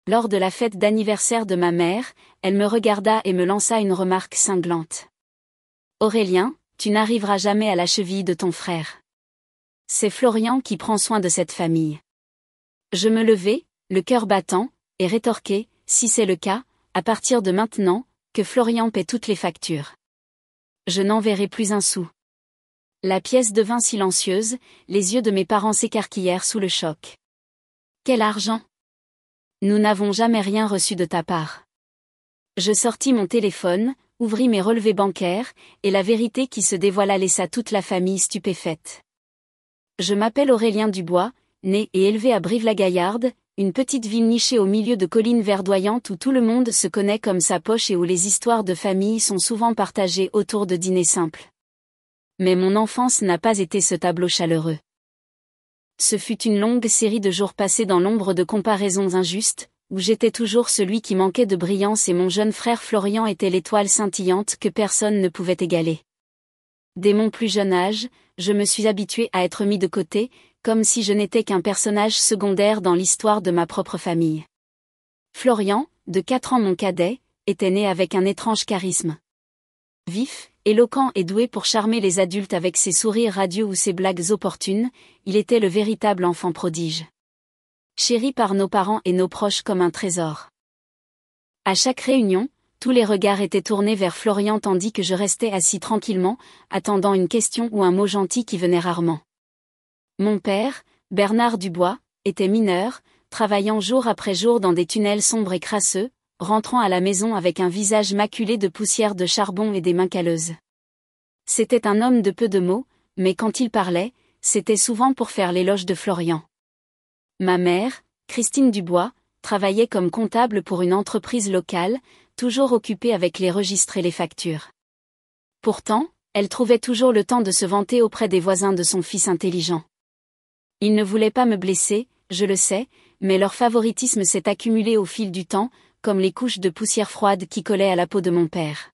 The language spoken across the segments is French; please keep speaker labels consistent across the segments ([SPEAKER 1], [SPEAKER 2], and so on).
[SPEAKER 1] Lors de la fête d'anniversaire de ma mère, elle me regarda et me lança une remarque cinglante. Aurélien, tu n'arriveras jamais à la cheville de ton frère. C'est Florian qui prend soin de cette famille. Je me levai, le cœur battant, et rétorquai, si c'est le cas, à partir de maintenant, que Florian paie toutes les factures. Je n'enverrai plus un sou. La pièce devint silencieuse, les yeux de mes parents s'écarquillèrent sous le choc. Quel argent? Nous n'avons jamais rien reçu de ta part. Je sortis mon téléphone, ouvris mes relevés bancaires, et la vérité qui se dévoila laissa toute la famille stupéfaite. Je m'appelle Aurélien Dubois, né et élevé à Brive-la-Gaillarde, une petite ville nichée au milieu de collines verdoyantes où tout le monde se connaît comme sa poche et où les histoires de famille sont souvent partagées autour de dîners simples. Mais mon enfance n'a pas été ce tableau chaleureux. Ce fut une longue série de jours passés dans l'ombre de comparaisons injustes, où j'étais toujours celui qui manquait de brillance et mon jeune frère Florian était l'étoile scintillante que personne ne pouvait égaler. Dès mon plus jeune âge, je me suis habitué à être mis de côté, comme si je n'étais qu'un personnage secondaire dans l'histoire de ma propre famille. Florian, de 4 ans mon cadet, était né avec un étrange charisme. Vif, éloquent et doué pour charmer les adultes avec ses sourires radieux ou ses blagues opportunes, il était le véritable enfant prodige. Chéri par nos parents et nos proches comme un trésor. À chaque réunion, tous les regards étaient tournés vers Florian tandis que je restais assis tranquillement, attendant une question ou un mot gentil qui venait rarement. Mon père, Bernard Dubois, était mineur, travaillant jour après jour dans des tunnels sombres et crasseux, rentrant à la maison avec un visage maculé de poussière de charbon et des mains calleuses. C'était un homme de peu de mots, mais quand il parlait, c'était souvent pour faire l'éloge de Florian. Ma mère, Christine Dubois, travaillait comme comptable pour une entreprise locale, toujours occupée avec les registres et les factures. Pourtant, elle trouvait toujours le temps de se vanter auprès des voisins de son fils intelligent. Ils ne voulaient pas me blesser, je le sais, mais leur favoritisme s'est accumulé au fil du temps, comme les couches de poussière froide qui collaient à la peau de mon père.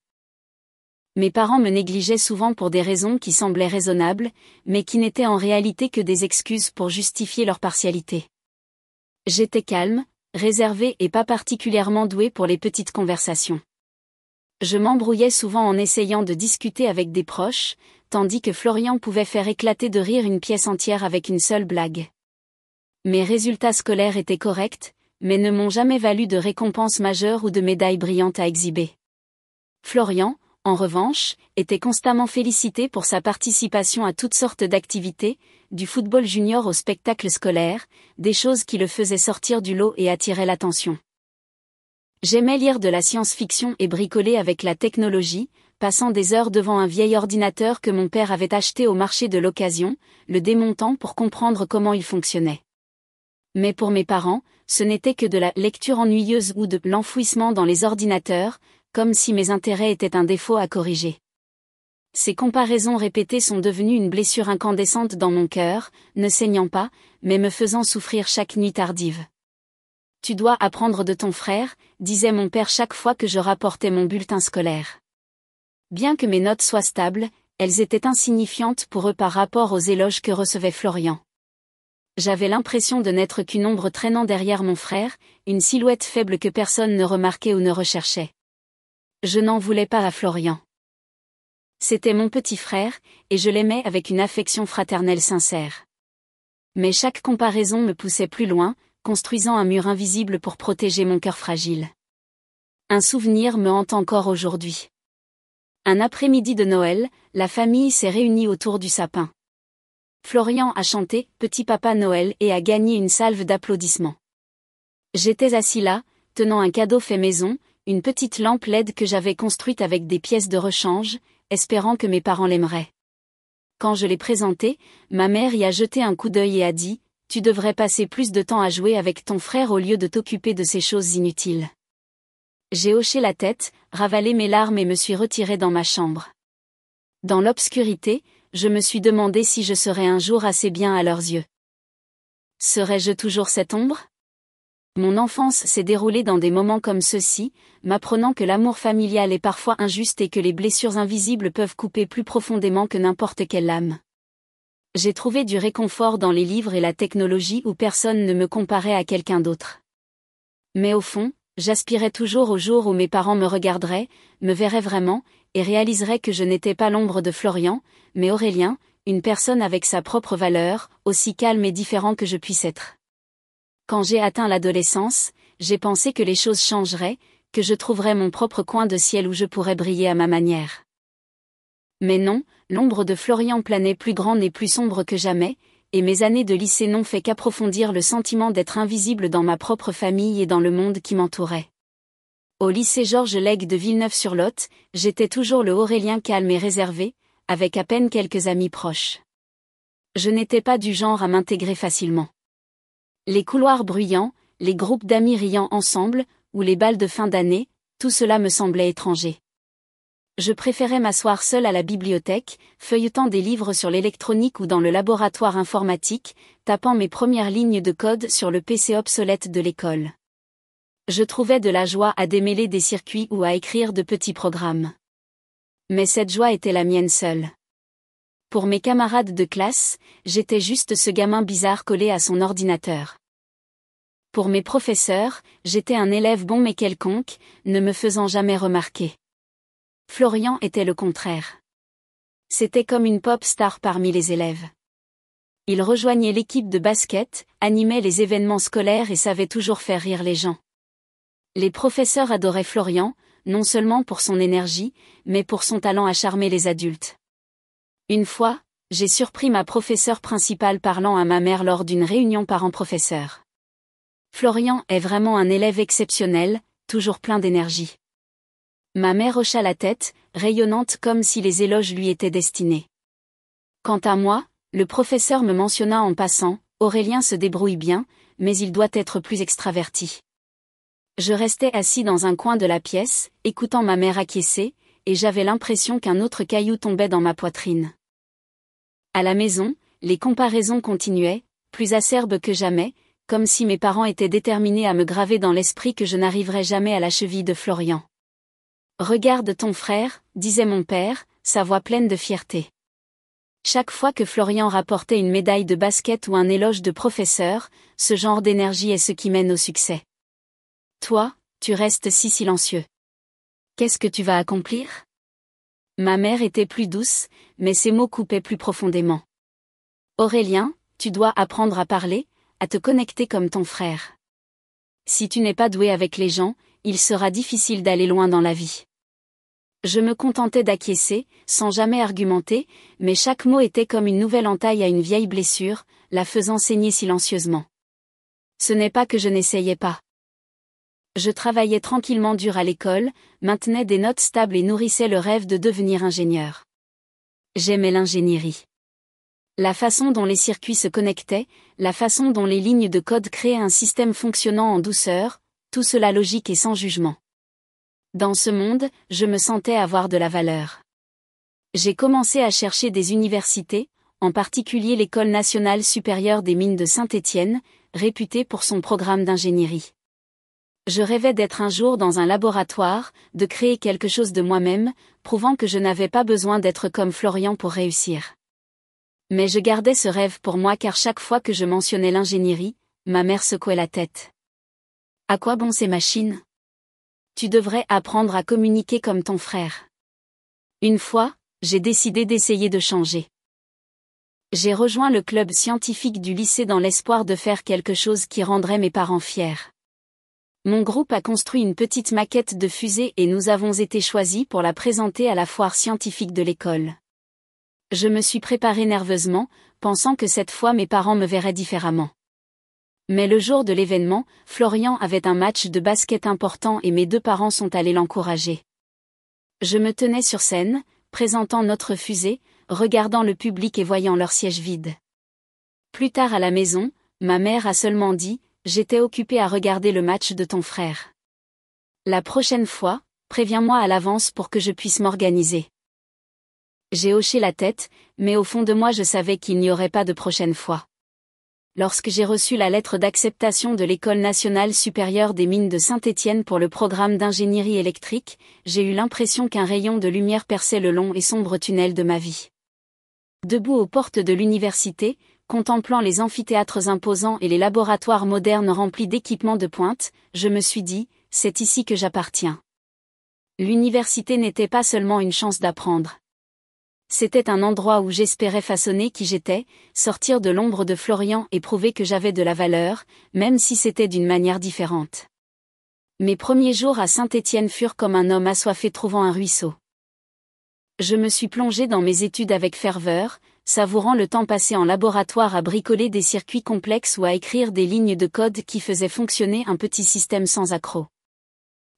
[SPEAKER 1] Mes parents me négligeaient souvent pour des raisons qui semblaient raisonnables, mais qui n'étaient en réalité que des excuses pour justifier leur partialité. J'étais calme, réservé et pas particulièrement doué pour les petites conversations. Je m'embrouillais souvent en essayant de discuter avec des proches, tandis que Florian pouvait faire éclater de rire une pièce entière avec une seule blague. Mes résultats scolaires étaient corrects, mais ne m'ont jamais valu de récompenses majeures ou de médailles brillantes à exhiber. Florian, en revanche, était constamment félicité pour sa participation à toutes sortes d'activités, du football junior au spectacle scolaire, des choses qui le faisaient sortir du lot et attiraient l'attention. J'aimais lire de la science-fiction et bricoler avec la technologie, passant des heures devant un vieil ordinateur que mon père avait acheté au marché de l'occasion, le démontant pour comprendre comment il fonctionnait. Mais pour mes parents, ce n'était que de la lecture ennuyeuse ou de l'enfouissement dans les ordinateurs, comme si mes intérêts étaient un défaut à corriger. Ces comparaisons répétées sont devenues une blessure incandescente dans mon cœur, ne saignant pas, mais me faisant souffrir chaque nuit tardive. Tu dois apprendre de ton frère, disait mon père chaque fois que je rapportais mon bulletin scolaire. Bien que mes notes soient stables, elles étaient insignifiantes pour eux par rapport aux éloges que recevait Florian. J'avais l'impression de n'être qu'une ombre traînant derrière mon frère, une silhouette faible que personne ne remarquait ou ne recherchait. Je n'en voulais pas à Florian. C'était mon petit frère, et je l'aimais avec une affection fraternelle sincère. Mais chaque comparaison me poussait plus loin, construisant un mur invisible pour protéger mon cœur fragile. Un souvenir me hante encore aujourd'hui. Un après-midi de Noël, la famille s'est réunie autour du sapin. Florian a chanté « Petit Papa Noël » et a gagné une salve d'applaudissements. J'étais assis là, tenant un cadeau fait maison, une petite lampe LED que j'avais construite avec des pièces de rechange, espérant que mes parents l'aimeraient. Quand je l'ai présenté, ma mère y a jeté un coup d'œil et a dit « Tu devrais passer plus de temps à jouer avec ton frère au lieu de t'occuper de ces choses inutiles. » J'ai hoché la tête, ravalé mes larmes et me suis retiré dans ma chambre. Dans l'obscurité, je me suis demandé si je serais un jour assez bien à leurs yeux. Serais-je toujours cette ombre ? Mon enfance s'est déroulée dans des moments comme ceux-ci, m'apprenant que l'amour familial est parfois injuste et que les blessures invisibles peuvent couper plus profondément que n'importe quelle lame. J'ai trouvé du réconfort dans les livres et la technologie où personne ne me comparait à quelqu'un d'autre. Mais au fond, j'aspirais toujours au jour où mes parents me regarderaient, me verraient vraiment, et réaliseraient que je n'étais pas l'ombre de Florian, mais Aurélien, une personne avec sa propre valeur, aussi calme et différent que je puisse être. Quand j'ai atteint l'adolescence, j'ai pensé que les choses changeraient, que je trouverais mon propre coin de ciel où je pourrais briller à ma manière. Mais non, l'ombre de Florian planait plus grande et plus sombre que jamais, et mes années de lycée n'ont fait qu'approfondir le sentiment d'être invisible dans ma propre famille et dans le monde qui m'entourait. Au lycée Georges Lègue de Villeneuve-sur-Lot, j'étais toujours le Aurélien calme et réservé, avec à peine quelques amis proches. Je n'étais pas du genre à m'intégrer facilement. Les couloirs bruyants, les groupes d'amis riant ensemble, ou les bals de fin d'année, tout cela me semblait étranger. Je préférais m'asseoir seul à la bibliothèque, feuilletant des livres sur l'électronique ou dans le laboratoire informatique, tapant mes premières lignes de code sur le PC obsolète de l'école. Je trouvais de la joie à démêler des circuits ou à écrire de petits programmes. Mais cette joie était la mienne seule. Pour mes camarades de classe, j'étais juste ce gamin bizarre collé à son ordinateur. Pour mes professeurs, j'étais un élève bon mais quelconque, ne me faisant jamais remarquer. Florian était le contraire. C'était comme une pop star parmi les élèves. Il rejoignait l'équipe de basket, animait les événements scolaires et savait toujours faire rire les gens. Les professeurs adoraient Florian, non seulement pour son énergie, mais pour son talent à charmer les adultes. Une fois, j'ai surpris ma professeure principale parlant à ma mère lors d'une réunion parents-professeurs. Florian est vraiment un élève exceptionnel, toujours plein d'énergie. Ma mère hocha la tête, rayonnante comme si les éloges lui étaient destinés. Quant à moi, le professeur me mentionna en passant, Aurélien se débrouille bien, mais il doit être plus extraverti. Je restais assis dans un coin de la pièce, écoutant ma mère acquiescer, et j'avais l'impression qu'un autre caillou tombait dans ma poitrine. À la maison, les comparaisons continuaient, plus acerbes que jamais, comme si mes parents étaient déterminés à me graver dans l'esprit que je n'arriverais jamais à la cheville de Florian. « Regarde ton frère », disait mon père, sa voix pleine de fierté. Chaque fois que Florian rapportait une médaille de basket ou un éloge de professeur, ce genre d'énergie est ce qui mène au succès. Toi, tu restes si silencieux. Qu'est-ce que tu vas accomplir ? Ma mère était plus douce, mais ses mots coupaient plus profondément. Aurélien, tu dois apprendre à parler, à te connecter comme ton frère. Si tu n'es pas doué avec les gens, il sera difficile d'aller loin dans la vie. Je me contentais d'acquiescer, sans jamais argumenter, mais chaque mot était comme une nouvelle entaille à une vieille blessure, la faisant saigner silencieusement. Ce n'est pas que je n'essayais pas. Je travaillais tranquillement dur à l'école, maintenais des notes stables et nourrissais le rêve de devenir ingénieur. J'aimais l'ingénierie. La façon dont les circuits se connectaient, la façon dont les lignes de code créaient un système fonctionnant en douceur, tout cela logique et sans jugement. Dans ce monde, je me sentais avoir de la valeur. J'ai commencé à chercher des universités, en particulier l'École nationale supérieure des mines de Saint-Étienne, réputée pour son programme d'ingénierie. Je rêvais d'être un jour dans un laboratoire, de créer quelque chose de moi-même, prouvant que je n'avais pas besoin d'être comme Florian pour réussir. Mais je gardais ce rêve pour moi car chaque fois que je mentionnais l'ingénierie, ma mère secouait la tête. À quoi bon ces machines ? Tu devrais apprendre à communiquer comme ton frère. Une fois, j'ai décidé d'essayer de changer. J'ai rejoint le club scientifique du lycée dans l'espoir de faire quelque chose qui rendrait mes parents fiers. Mon groupe a construit une petite maquette de fusée et nous avons été choisis pour la présenter à la foire scientifique de l'école. Je me suis préparée nerveusement, pensant que cette fois mes parents me verraient différemment. Mais le jour de l'événement, Florian avait un match de basket important et mes deux parents sont allés l'encourager. Je me tenais sur scène, présentant notre fusée, regardant le public et voyant leur siège vide. Plus tard à la maison, ma mère a seulement dit « J'étais occupée à regarder le match de ton frère. La prochaine fois, préviens-moi à l'avance pour que je puisse m'organiser. » J'ai hoché la tête, mais au fond de moi je savais qu'il n'y aurait pas de prochaine fois. Lorsque j'ai reçu la lettre d'acceptation de l'École nationale supérieure des mines de Saint-Étienne pour le programme d'ingénierie électrique, j'ai eu l'impression qu'un rayon de lumière perçait le long et sombre tunnel de ma vie. Debout aux portes de l'université, contemplant les amphithéâtres imposants et les laboratoires modernes remplis d'équipements de pointe, je me suis dit, c'est ici que j'appartiens. L'université n'était pas seulement une chance d'apprendre. C'était un endroit où j'espérais façonner qui j'étais, sortir de l'ombre de Florian et prouver que j'avais de la valeur, même si c'était d'une manière différente. Mes premiers jours à Saint-Étienne furent comme un homme assoiffé trouvant un ruisseau. Je me suis plongé dans mes études avec ferveur, savourant le temps passé en laboratoire à bricoler des circuits complexes ou à écrire des lignes de code qui faisaient fonctionner un petit système sans accroc.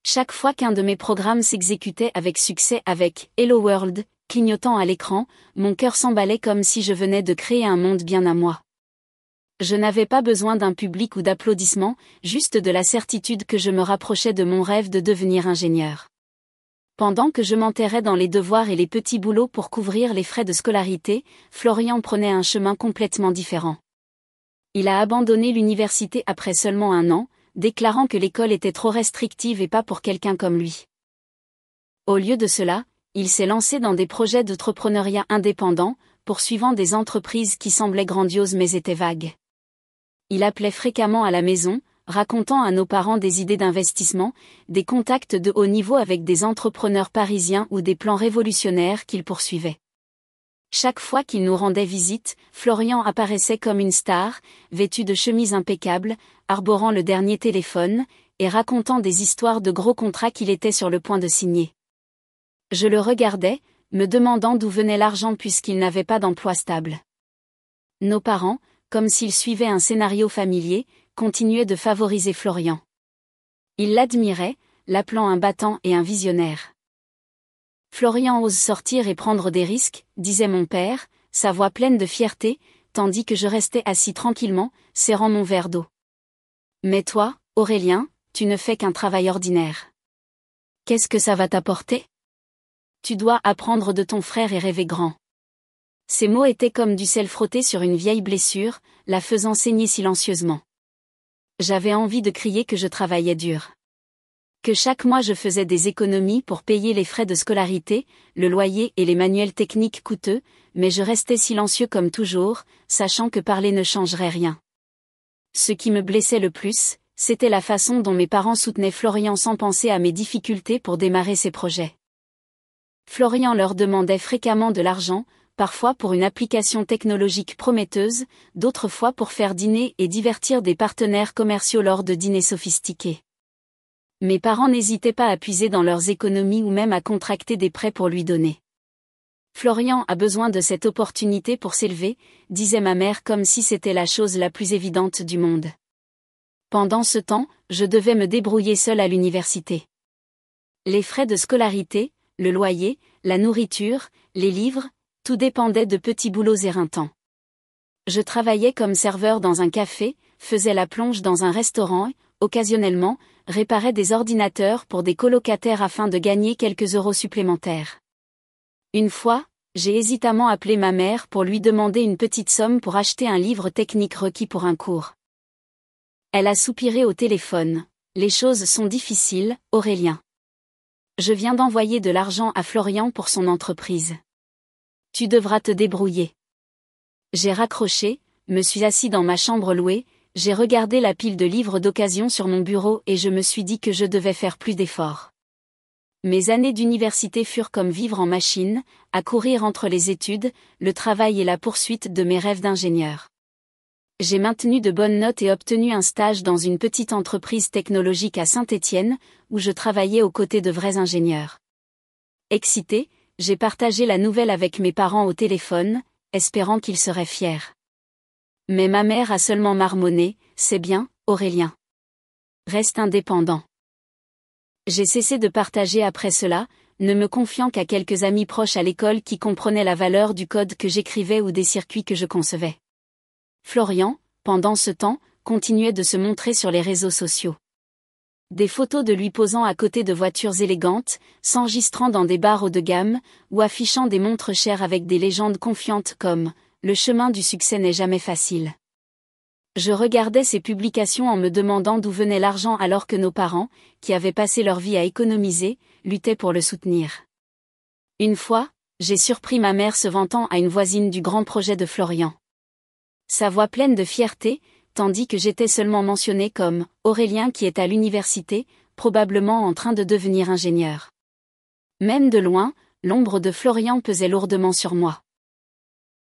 [SPEAKER 1] Chaque fois qu'un de mes programmes s'exécutait avec succès avec « Hello World », clignotant à l'écran, mon cœur s'emballait comme si je venais de créer un monde bien à moi. Je n'avais pas besoin d'un public ou d'applaudissements, juste de la certitude que je me rapprochais de mon rêve de devenir ingénieur. Pendant que je m'enterrais dans les devoirs et les petits boulots pour couvrir les frais de scolarité, Florian prenait un chemin complètement différent. Il a abandonné l'université après seulement 1 an, déclarant que l'école était trop restrictive et pas pour quelqu'un comme lui. Au lieu de cela, il s'est lancé dans des projets d'entrepreneuriat indépendant, poursuivant des entreprises qui semblaient grandioses mais étaient vagues. Il appelait fréquemment à la maison, racontant à nos parents des idées d'investissement, des contacts de haut niveau avec des entrepreneurs parisiens ou des plans révolutionnaires qu'il poursuivait. Chaque fois qu'il nous rendait visite, Florian apparaissait comme une star, vêtu de chemises impeccables, arborant le dernier téléphone, et racontant des histoires de gros contrats qu'il était sur le point de signer. Je le regardais, me demandant d'où venait l'argent puisqu'il n'avait pas d'emploi stable. Nos parents, comme s'ils suivaient un scénario familier, continuaient de favoriser Florian. Ils l'admiraient, l'appelant un battant et un visionnaire. Florian ose sortir et prendre des risques, disait mon père, sa voix pleine de fierté, tandis que je restais assis tranquillement, serrant mon verre d'eau. Mais toi, Aurélien, tu ne fais qu'un travail ordinaire. Qu'est-ce que ça va t'apporter ? Tu dois apprendre de ton frère et rêver grand. Ces mots étaient comme du sel frotté sur une vieille blessure, la faisant saigner silencieusement. J'avais envie de crier que je travaillais dur. Que chaque mois je faisais des économies pour payer les frais de scolarité, le loyer et les manuels techniques coûteux, mais je restais silencieux comme toujours, sachant que parler ne changerait rien. Ce qui me blessait le plus, c'était la façon dont mes parents soutenaient Florian sans penser à mes difficultés pour démarrer ses projets. Florian leur demandait fréquemment de l'argent, parfois pour une application technologique prometteuse, d'autres fois pour faire dîner et divertir des partenaires commerciaux lors de dîners sophistiqués. Mes parents n'hésitaient pas à puiser dans leurs économies ou même à contracter des prêts pour lui donner. Florian a besoin de cette opportunité pour s'élever, disait ma mère comme si c'était la chose la plus évidente du monde. Pendant ce temps, je devais me débrouiller seule à l'université. Les frais de scolarité, le loyer, la nourriture, les livres, tout dépendait de petits boulots éreintants. Je travaillais comme serveur dans un café, faisais la plonge dans un restaurant et, occasionnellement, réparais des ordinateurs pour des colocataires afin de gagner quelques euros supplémentaires. Une fois, j'ai hésitamment appelé ma mère pour lui demander une petite somme pour acheter un livre technique requis pour un cours. Elle a soupiré au téléphone. Les choses sont difficiles, Aurélien. Je viens d'envoyer de l'argent à Florian pour son entreprise. Tu devras te débrouiller. J'ai raccroché, me suis assis dans ma chambre louée, j'ai regardé la pile de livres d'occasion sur mon bureau et je me suis dit que je devais faire plus d'efforts. Mes années d'université furent comme vivre en machine, à courir entre les études, le travail et la poursuite de mes rêves d'ingénieur. J'ai maintenu de bonnes notes et obtenu un stage dans une petite entreprise technologique à Saint-Étienne, où je travaillais aux côtés de vrais ingénieurs. Excité, j'ai partagé la nouvelle avec mes parents au téléphone, espérant qu'ils seraient fiers. Mais ma mère a seulement marmonné, « C'est bien, Aurélien. Reste indépendant. » J'ai cessé de partager après cela, ne me confiant qu'à quelques amis proches à l'école qui comprenaient la valeur du code que j'écrivais ou des circuits que je concevais. Florian, pendant ce temps, continuait de se montrer sur les réseaux sociaux. Des photos de lui posant à côté de voitures élégantes, s'enregistrant dans des bars haut de gamme, ou affichant des montres chères avec des légendes confiantes comme « Le chemin du succès n'est jamais facile ». Je regardais ces publications en me demandant d'où venait l'argent alors que nos parents, qui avaient passé leur vie à économiser, luttaient pour le soutenir. Une fois, j'ai surpris ma mère se vantant à une voisine du grand projet de Florian. Sa voix pleine de fierté, tandis que j'étais seulement mentionné comme « Aurélien qui est à l'université, probablement en train de devenir ingénieur ». Même de loin, l'ombre de Florian pesait lourdement sur moi.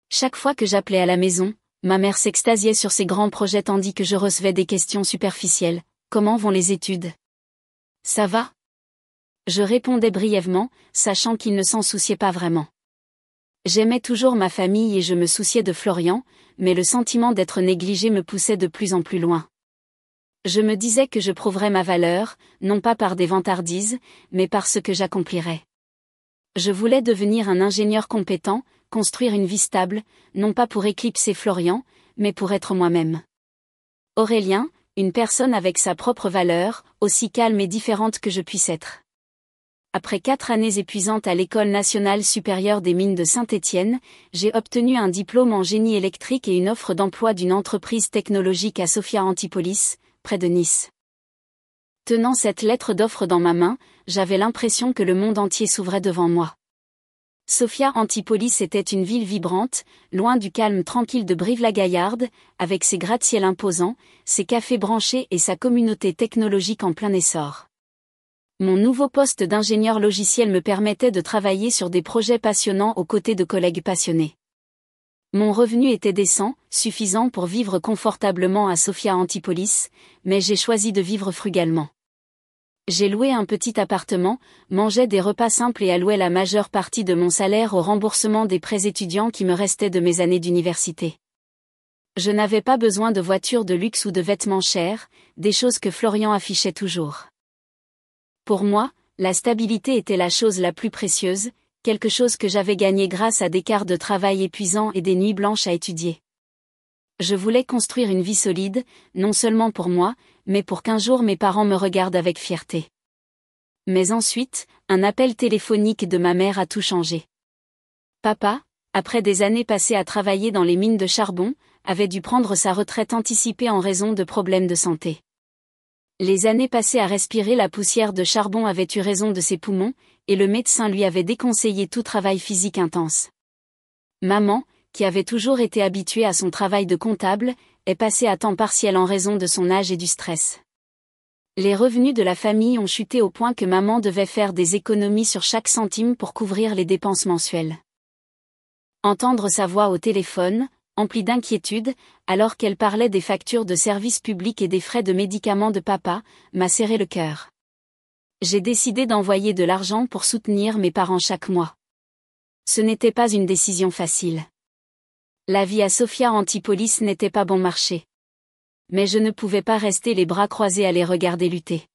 [SPEAKER 1] Chaque fois que j'appelais à la maison, ma mère s'extasiait sur ses grands projets tandis que je recevais des questions superficielles. « Comment vont les études ? Ça va ?» Je répondais brièvement, sachant qu'il ne s'en souciait pas vraiment. J'aimais toujours ma famille et je me souciais de Florian, mais le sentiment d'être négligé me poussait de plus en plus loin. Je me disais que je prouverais ma valeur, non pas par des vantardises, mais par ce que j'accomplirais. Je voulais devenir un ingénieur compétent, construire une vie stable, non pas pour éclipser Florian, mais pour être moi-même. Aurélien, une personne avec sa propre valeur, aussi calme et différente que je puisse être. Après 4 années épuisantes à l'École nationale supérieure des mines de Saint-Étienne, j'ai obtenu un diplôme en génie électrique et une offre d'emploi d'une entreprise technologique à Sophia Antipolis, près de Nice. Tenant cette lettre d'offre dans ma main, j'avais l'impression que le monde entier s'ouvrait devant moi. Sophia Antipolis était une ville vibrante, loin du calme tranquille de Brive-la-Gaillarde, avec ses gratte-ciel imposants, ses cafés branchés et sa communauté technologique en plein essor. Mon nouveau poste d'ingénieur logiciel me permettait de travailler sur des projets passionnants aux côtés de collègues passionnés. Mon revenu était décent, suffisant pour vivre confortablement à Sophia Antipolis, mais j'ai choisi de vivre frugalement. J'ai loué un petit appartement, mangeais des repas simples et allouais la majeure partie de mon salaire au remboursement des prêts étudiants qui me restaient de mes années d'université. Je n'avais pas besoin de voitures de luxe ou de vêtements chers, des choses que Florian affichait toujours. Pour moi, la stabilité était la chose la plus précieuse, quelque chose que j'avais gagné grâce à des quarts de travail épuisants et des nuits blanches à étudier. Je voulais construire une vie solide, non seulement pour moi, mais pour qu'un jour mes parents me regardent avec fierté. Mais ensuite, un appel téléphonique de ma mère a tout changé. Papa, après des années passées à travailler dans les mines de charbon, avait dû prendre sa retraite anticipée en raison de problèmes de santé. Les années passées à respirer la poussière de charbon avaient eu raison de ses poumons, et le médecin lui avait déconseillé tout travail physique intense. Maman, qui avait toujours été habituée à son travail de comptable, est passée à temps partiel en raison de son âge et du stress. Les revenus de la famille ont chuté au point que maman devait faire des économies sur chaque centime pour couvrir les dépenses mensuelles. Entendre sa voix au téléphone, emplie d'inquiétude, alors qu'elle parlait des factures de services publics et des frais de médicaments de papa, m'a serré le cœur. J'ai décidé d'envoyer de l'argent pour soutenir mes parents chaque mois. Ce n'était pas une décision facile. La vie à Sophia Antipolis n'était pas bon marché. Mais je ne pouvais pas rester les bras croisés à les regarder lutter.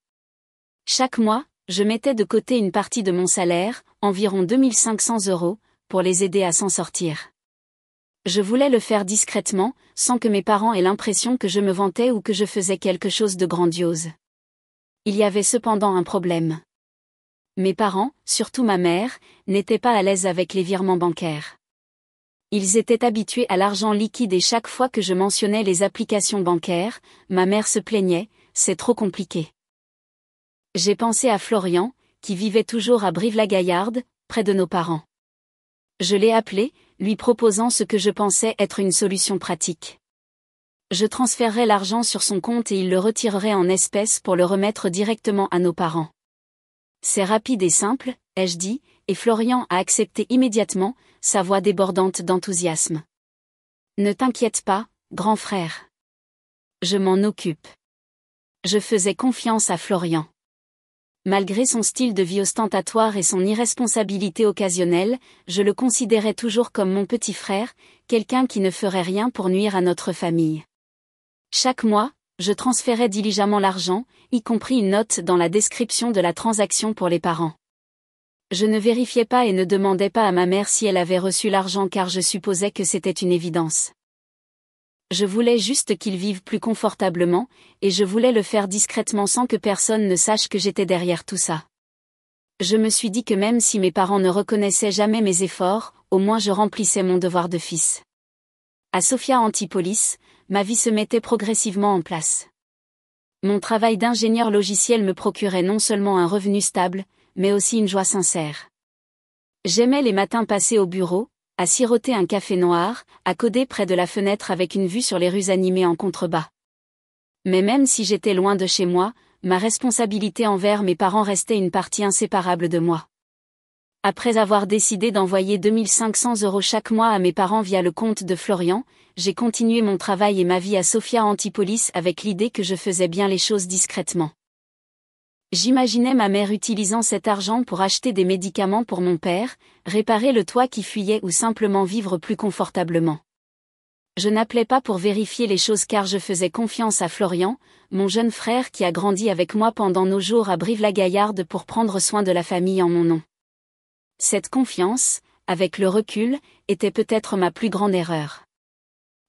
[SPEAKER 1] Chaque mois, je mettais de côté une partie de mon salaire, environ 2500 €, pour les aider à s'en sortir. Je voulais le faire discrètement, sans que mes parents aient l'impression que je me vantais ou que je faisais quelque chose de grandiose. Il y avait cependant un problème. Mes parents, surtout ma mère, n'étaient pas à l'aise avec les virements bancaires. Ils étaient habitués à l'argent liquide et chaque fois que je mentionnais les applications bancaires, ma mère se plaignait, c'est trop compliqué. J'ai pensé à Florian, qui vivait toujours à Brive-la-Gaillarde, près de nos parents. Je l'ai appelé, lui proposant ce que je pensais être une solution pratique. Je transférerais l'argent sur son compte et il le retirerait en espèces pour le remettre directement à nos parents. C'est rapide et simple, ai-je dit, et Florian a accepté immédiatement, sa voix débordante d'enthousiasme. Ne t'inquiète pas, grand frère. Je m'en occupe. Je faisais confiance à Florian. Malgré son style de vie ostentatoire et son irresponsabilité occasionnelle, je le considérais toujours comme mon petit frère, quelqu'un qui ne ferait rien pour nuire à notre famille. Chaque mois, je transférais diligemment l'argent, y compris une note dans la description de la transaction pour les parents. Je ne vérifiais pas et ne demandais pas à ma mère si elle avait reçu l'argent car je supposais que c'était une évidence. Je voulais juste qu'ils vivent plus confortablement, et je voulais le faire discrètement sans que personne ne sache que j'étais derrière tout ça. Je me suis dit que même si mes parents ne reconnaissaient jamais mes efforts, au moins je remplissais mon devoir de fils. À Sophia Antipolis, ma vie se mettait progressivement en place. Mon travail d'ingénieur logiciel me procurait non seulement un revenu stable, mais aussi une joie sincère. J'aimais les matins passés au bureau, à siroter un café noir, à coder près de la fenêtre avec une vue sur les rues animées en contrebas. Mais même si j'étais loin de chez moi, ma responsabilité envers mes parents restait une partie inséparable de moi. Après avoir décidé d'envoyer 2500 € chaque mois à mes parents via le compte de Florian, j'ai continué mon travail et ma vie à Sophia Antipolis avec l'idée que je faisais bien les choses discrètement. J'imaginais ma mère utilisant cet argent pour acheter des médicaments pour mon père, réparer le toit qui fuyait ou simplement vivre plus confortablement. Je n'appelais pas pour vérifier les choses car je faisais confiance à Florian, mon jeune frère qui a grandi avec moi pendant nos jours à Brive-la-Gaillarde pour prendre soin de la famille en mon nom. Cette confiance, avec le recul, était peut-être ma plus grande erreur.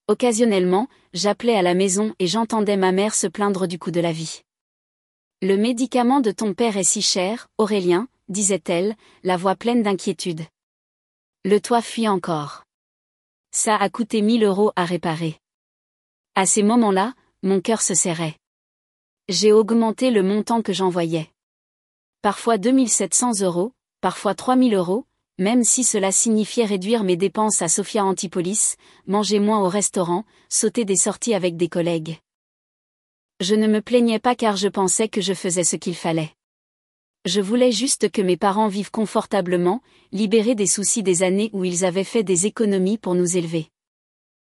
[SPEAKER 1] Occasionnellement, j'appelais à la maison et j'entendais ma mère se plaindre du coût de la vie. Le médicament de ton père est si cher, Aurélien, disait-elle, la voix pleine d'inquiétude. Le toit fuit encore. Ça a coûté 1000 € à réparer. À ces moments-là, mon cœur se serrait. J'ai augmenté le montant que j'envoyais. Parfois 2700 €, parfois 3000 €, même si cela signifiait réduire mes dépenses à Sophia Antipolis, manger moins au restaurant, sauter des sorties avec des collègues. Je ne me plaignais pas car je pensais que je faisais ce qu'il fallait. Je voulais juste que mes parents vivent confortablement, libérés des soucis des années où ils avaient fait des économies pour nous élever.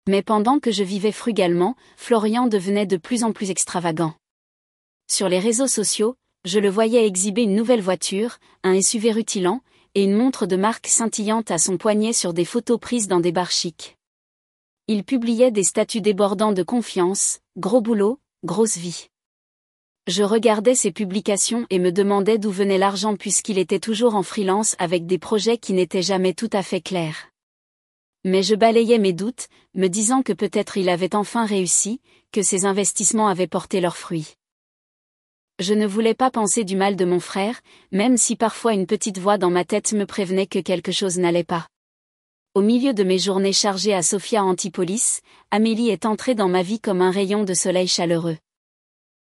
[SPEAKER 1] Mais pendant que je vivais frugalement, Florian devenait de plus en plus extravagant. Sur les réseaux sociaux, je le voyais exhiber une nouvelle voiture, un SUV rutilant, et une montre de marque scintillante à son poignet sur des photos prises dans des bars chics. Il publiait des statuts débordants de confiance, gros boulot, grosse vie. Je regardais ses publications et me demandais d'où venait l'argent puisqu'il était toujours en freelance avec des projets qui n'étaient jamais tout à fait clairs. Mais je balayais mes doutes, me disant que peut-être il avait enfin réussi, que ses investissements avaient porté leurs fruits. Je ne voulais pas penser du mal de mon frère, même si parfois une petite voix dans ma tête me prévenait que quelque chose n'allait pas. Au milieu de mes journées chargées à Sophia Antipolis, Amélie est entrée dans ma vie comme un rayon de soleil chaleureux.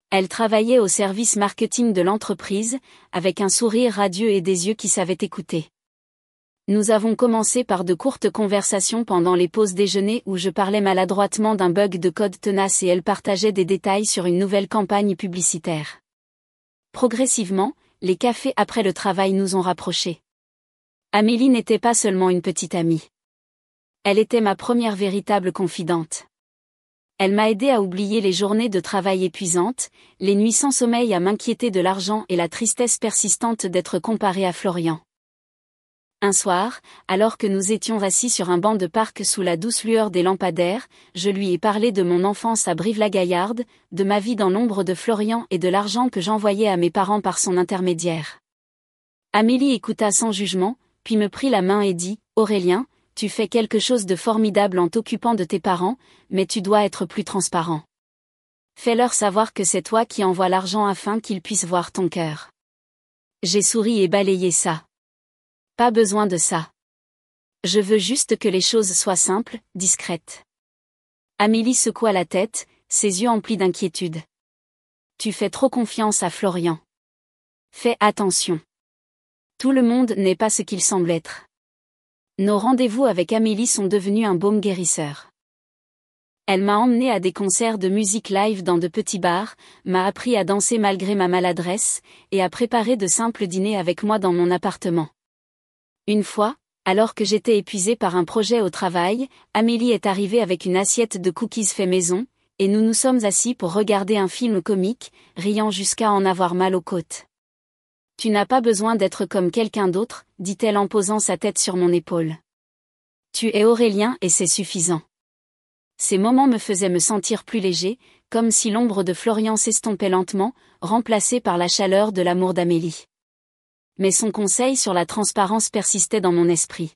[SPEAKER 1] Elle travaillait au service marketing de l'entreprise, avec un sourire radieux et des yeux qui savaient écouter. Nous avons commencé par de courtes conversations pendant les pauses déjeuner où je parlais maladroitement d'un bug de code tenace et elle partageait des détails sur une nouvelle campagne publicitaire. Progressivement, les cafés après le travail nous ont rapprochés. Amélie n'était pas seulement une petite amie. Elle était ma première véritable confidente. Elle m'a aidé à oublier les journées de travail épuisantes, les nuits sans sommeil à m'inquiéter de l'argent et la tristesse persistante d'être comparée à Florian. Un soir, alors que nous étions assis sur un banc de parc sous la douce lueur des lampadaires, je lui ai parlé de mon enfance à Brive-la-Gaillarde, de ma vie dans l'ombre de Florian et de l'argent que j'envoyais à mes parents par son intermédiaire. Amélie écouta sans jugement, puis me prit la main et dit « Aurélien, tu fais quelque chose de formidable en t'occupant de tes parents, mais tu dois être plus transparent. Fais-leur savoir que c'est toi qui envoies l'argent afin qu'ils puissent voir ton cœur. » J'ai souri et balayé ça. Pas besoin de ça. Je veux juste que les choses soient simples, discrètes. Amélie secoua la tête, ses yeux emplis d'inquiétude. Tu fais trop confiance à Florian. Fais attention. Tout le monde n'est pas ce qu'il semble être. Nos rendez-vous avec Amélie sont devenus un baume guérisseur. Elle m'a emmenée à des concerts de musique live dans de petits bars, m'a appris à danser malgré ma maladresse, et à préparer de simples dîners avec moi dans mon appartement. Une fois, alors que j'étais épuisée par un projet au travail, Amélie est arrivée avec une assiette de cookies fait maison, et nous nous sommes assis pour regarder un film comique, riant jusqu'à en avoir mal aux côtes. Tu n'as pas besoin d'être comme quelqu'un d'autre, dit-elle en posant sa tête sur mon épaule. Tu es Aurélien et c'est suffisant. Ces moments me faisaient me sentir plus léger, comme si l'ombre de Florian s'estompait lentement, remplacée par la chaleur de l'amour d'Amélie. Mais son conseil sur la transparence persistait dans mon esprit.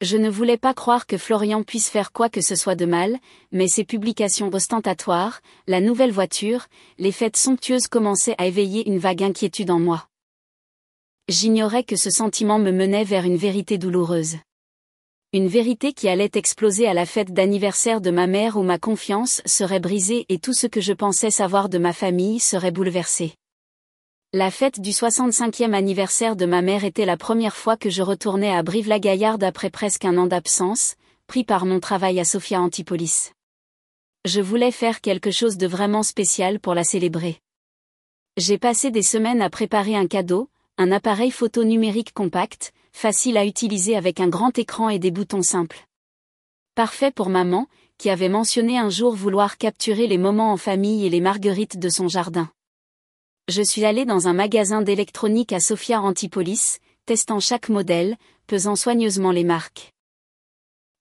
[SPEAKER 1] Je ne voulais pas croire que Florian puisse faire quoi que ce soit de mal, mais ses publications ostentatoires, la nouvelle voiture, les fêtes somptueuses commençaient à éveiller une vague inquiétude en moi. J'ignorais que ce sentiment me menait vers une vérité douloureuse. Une vérité qui allait exploser à la fête d'anniversaire de ma mère où ma confiance serait brisée et tout ce que je pensais savoir de ma famille serait bouleversé. La fête du 65e anniversaire de ma mère était la première fois que je retournais à Brive-la-Gaillarde après presque un an d'absence, pris par mon travail à Sophia Antipolis. Je voulais faire quelque chose de vraiment spécial pour la célébrer. J'ai passé des semaines à préparer un cadeau, un appareil photo numérique compact, facile à utiliser avec un grand écran et des boutons simples. Parfait pour maman, qui avait mentionné un jour vouloir capturer les moments en famille et les marguerites de son jardin. Je suis allée dans un magasin d'électronique à Sophia Antipolis, testant chaque modèle, pesant soigneusement les marques.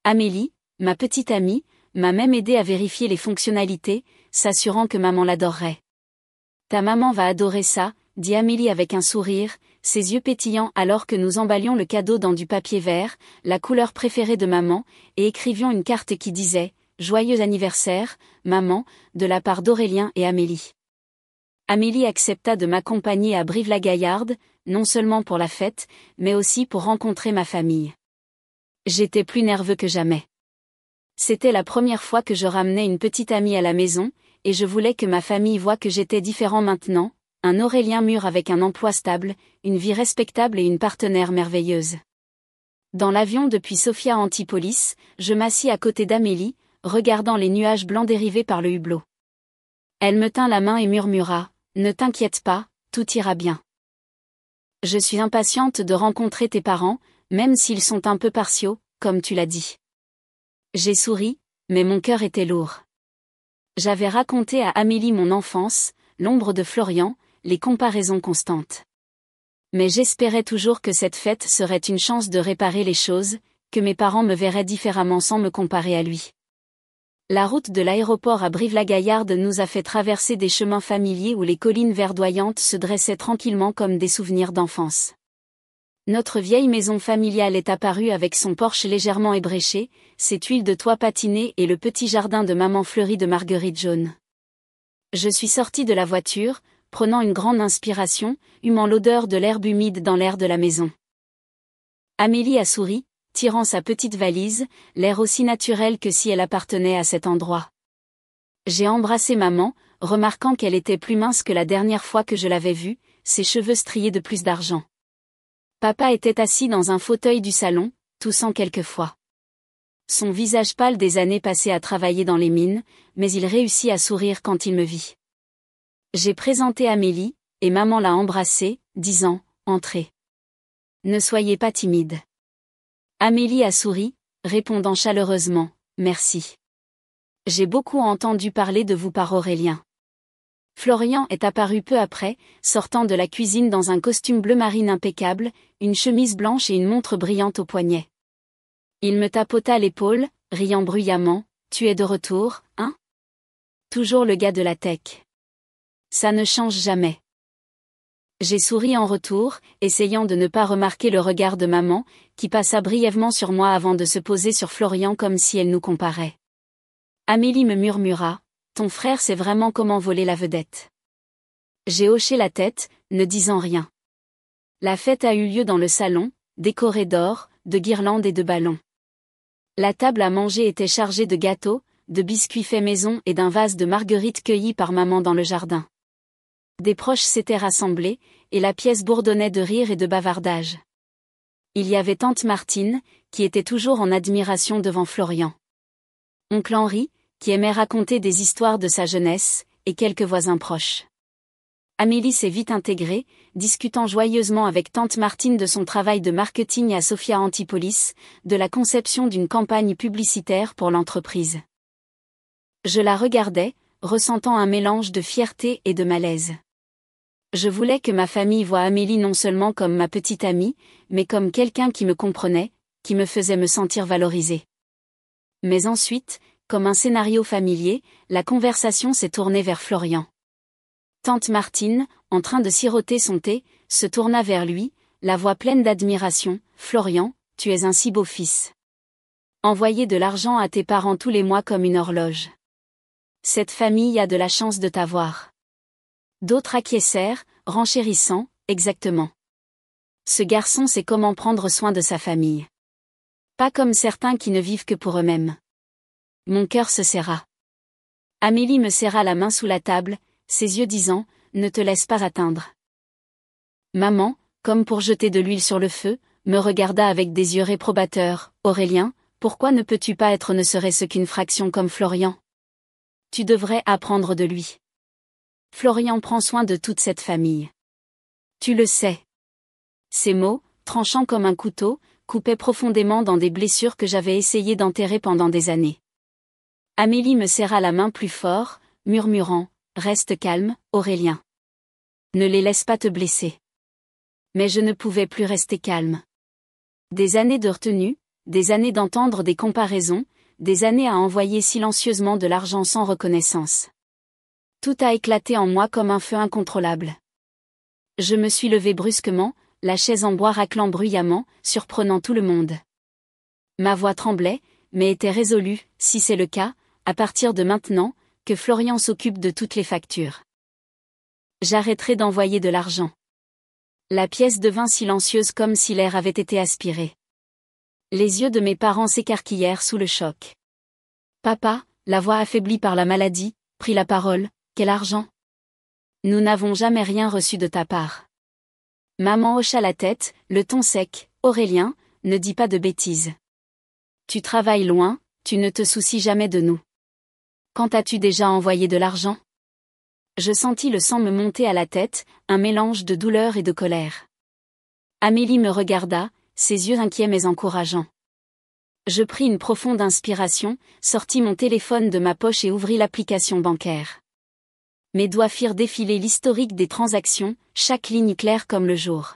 [SPEAKER 1] Amélie, ma petite amie, m'a même aidé à vérifier les fonctionnalités, s'assurant que maman l'adorerait. Ta maman va adorer ça, dit Amélie avec un sourire, ses yeux pétillants alors que nous emballions le cadeau dans du papier vert, la couleur préférée de maman, et écrivions une carte qui disait « Joyeux anniversaire, maman », de la part d'Aurélien et Amélie. Amélie accepta de m'accompagner à Brive-la-Gaillarde, non seulement pour la fête, mais aussi pour rencontrer ma famille. J'étais plus nerveux que jamais. C'était la première fois que je ramenais une petite amie à la maison, et je voulais que ma famille voie que j'étais différent maintenant, un Aurélien mûr avec un emploi stable, une vie respectable et une partenaire merveilleuse. Dans l'avion depuis Sophia Antipolis, je m'assis à côté d'Amélie, regardant les nuages blancs dérivés par le hublot. Elle me tint la main et murmura « Ne t'inquiète pas, tout ira bien. Je suis impatiente de rencontrer tes parents, même s'ils sont un peu partiaux, comme tu l'as dit. » J'ai souri, mais mon cœur était lourd. J'avais raconté à Amélie mon enfance, l'ombre de Florian, les comparaisons constantes. Mais j'espérais toujours que cette fête serait une chance de réparer les choses, que mes parents me verraient différemment sans me comparer à lui. La route de l'aéroport à Brive-la-Gaillarde nous a fait traverser des chemins familiers où les collines verdoyantes se dressaient tranquillement comme des souvenirs d'enfance. Notre vieille maison familiale est apparue avec son porche légèrement ébréché, ses tuiles de toit patinées et le petit jardin de maman fleuri de marguerites jaunes. Je suis sortie de la voiture, prenant une grande inspiration, humant l'odeur de l'herbe humide dans l'air de la maison. Amélie a souri, tirant sa petite valise, l'air aussi naturel que si elle appartenait à cet endroit. J'ai embrassé maman, remarquant qu'elle était plus mince que la dernière fois que je l'avais vue, ses cheveux striés de plus d'argent. Papa était assis dans un fauteuil du salon, toussant quelquefois. Son visage pâle des années passées à travailler dans les mines, mais il réussit à sourire quand il me vit. J'ai présenté Amélie, et maman l'a embrassée, disant « Entrez. Ne soyez pas timide. » Amélie a souri, répondant chaleureusement « Merci. J'ai beaucoup entendu parler de vous par Aurélien. » Florian est apparu peu après, sortant de la cuisine dans un costume bleu marine impeccable, une chemise blanche et une montre brillante au poignet. Il me tapota l'épaule, riant bruyamment « Tu es de retour, hein ? Toujours le gars de la tech. Ça ne change jamais. » J'ai souri en retour, essayant de ne pas remarquer le regard de maman, qui passa brièvement sur moi avant de se poser sur Florian comme si elle nous comparait. Amélie me murmura « Ton frère sait vraiment comment voler la vedette. » J'ai hoché la tête, ne disant rien. La fête a eu lieu dans le salon, décoré d'or, de guirlandes et de ballons. La table à manger était chargée de gâteaux, de biscuits faits maison et d'un vase de marguerites cueillies par maman dans le jardin. Des proches s'étaient rassemblés, et la pièce bourdonnait de rire et de bavardage. Il y avait tante Martine, qui était toujours en admiration devant Florian. Oncle Henri, qui aimait raconter des histoires de sa jeunesse, et quelques voisins proches. Amélie s'est vite intégrée, discutant joyeusement avec tante Martine de son travail de marketing à Sophia Antipolis, de la conception d'une campagne publicitaire pour l'entreprise. Je la regardais, ressentant un mélange de fierté et de malaise. Je voulais que ma famille voie Amélie non seulement comme ma petite amie, mais comme quelqu'un qui me comprenait, qui me faisait me sentir valorisée. Mais ensuite, comme un scénario familier, la conversation s'est tournée vers Florian. Tante Martine, en train de siroter son thé, se tourna vers lui, la voix pleine d'admiration. « Florian, tu es un si beau fils. Envoyer de l'argent à tes parents tous les mois comme une horloge. Cette famille a de la chance de t'avoir. » D'autres acquiescèrent, renchérissant, « Exactement. Ce garçon sait comment prendre soin de sa famille. Pas comme certains qui ne vivent que pour eux-mêmes. » Mon cœur se serra. Amélie me serra la main sous la table, ses yeux disant « Ne te laisse pas atteindre. Maman, comme pour jeter de l'huile sur le feu, me regarda avec des yeux réprobateurs. Aurélien, pourquoi ne peux-tu pas être ne serait-ce qu'une fraction comme Florian? Tu devrais apprendre de lui. Florian prend soin de toute cette famille. Tu le sais. Ces mots, tranchants comme un couteau, coupaient profondément dans des blessures que j'avais essayé d'enterrer pendant des années. Amélie me serra la main plus fort, murmurant « Reste calme, Aurélien. Ne les laisse pas te blesser. » Mais je ne pouvais plus rester calme. Des années de retenue, des années d'entendre des comparaisons, des années à envoyer silencieusement de l'argent sans reconnaissance. Tout a éclaté en moi comme un feu incontrôlable. Je me suis levée brusquement, la chaise en bois raclant bruyamment, surprenant tout le monde. Ma voix tremblait, mais était résolue, si c'est le cas, à partir de maintenant, que Florian s'occupe de toutes les factures. J'arrêterai d'envoyer de l'argent. La pièce devint silencieuse comme si l'air avait été aspiré. Les yeux de mes parents s'écarquillèrent sous le choc. Papa, la voix affaiblie par la maladie, prit la parole. Quel argent? Nous n'avons jamais rien reçu de ta part. Maman hocha la tête, le ton sec. Aurélien, ne dis pas de bêtises. Tu travailles loin, tu ne te soucies jamais de nous. Quand as-tu déjà envoyé de l'argent? Je sentis le sang me monter à la tête, un mélange de douleur et de colère. Amélie me regarda, ses yeux inquiets mais encourageants. Je pris une profonde inspiration, sortis mon téléphone de ma poche et ouvris l'application bancaire. Mes doigts firent défiler l'historique des transactions, chaque ligne claire comme le jour.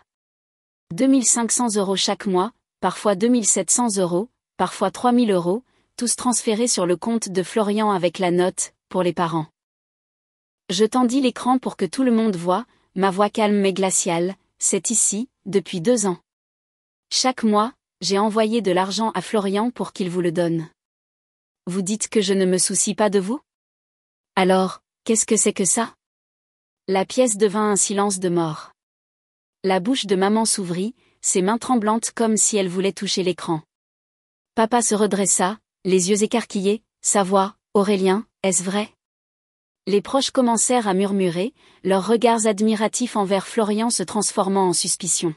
[SPEAKER 1] 2500 € chaque mois, parfois 2700 €, parfois 3000 €, tous transférés sur le compte de Florian avec la note, pour les parents. Je tendis l'écran pour que tout le monde voie, ma voix calme mais glaciale, c'est ici, depuis 2 ans. Chaque mois, j'ai envoyé de l'argent à Florian pour qu'il vous le donne. Vous dites que je ne me soucie pas de vous? Alors, qu'est-ce que c'est que ça? La pièce devint un silence de mort. La bouche de maman s'ouvrit, ses mains tremblantes comme si elle voulait toucher l'écran. Papa se redressa, les yeux écarquillés, sa voix, Aurélien, est-ce vrai? Les proches commencèrent à murmurer, leurs regards admiratifs envers Florian se transformant en suspicion.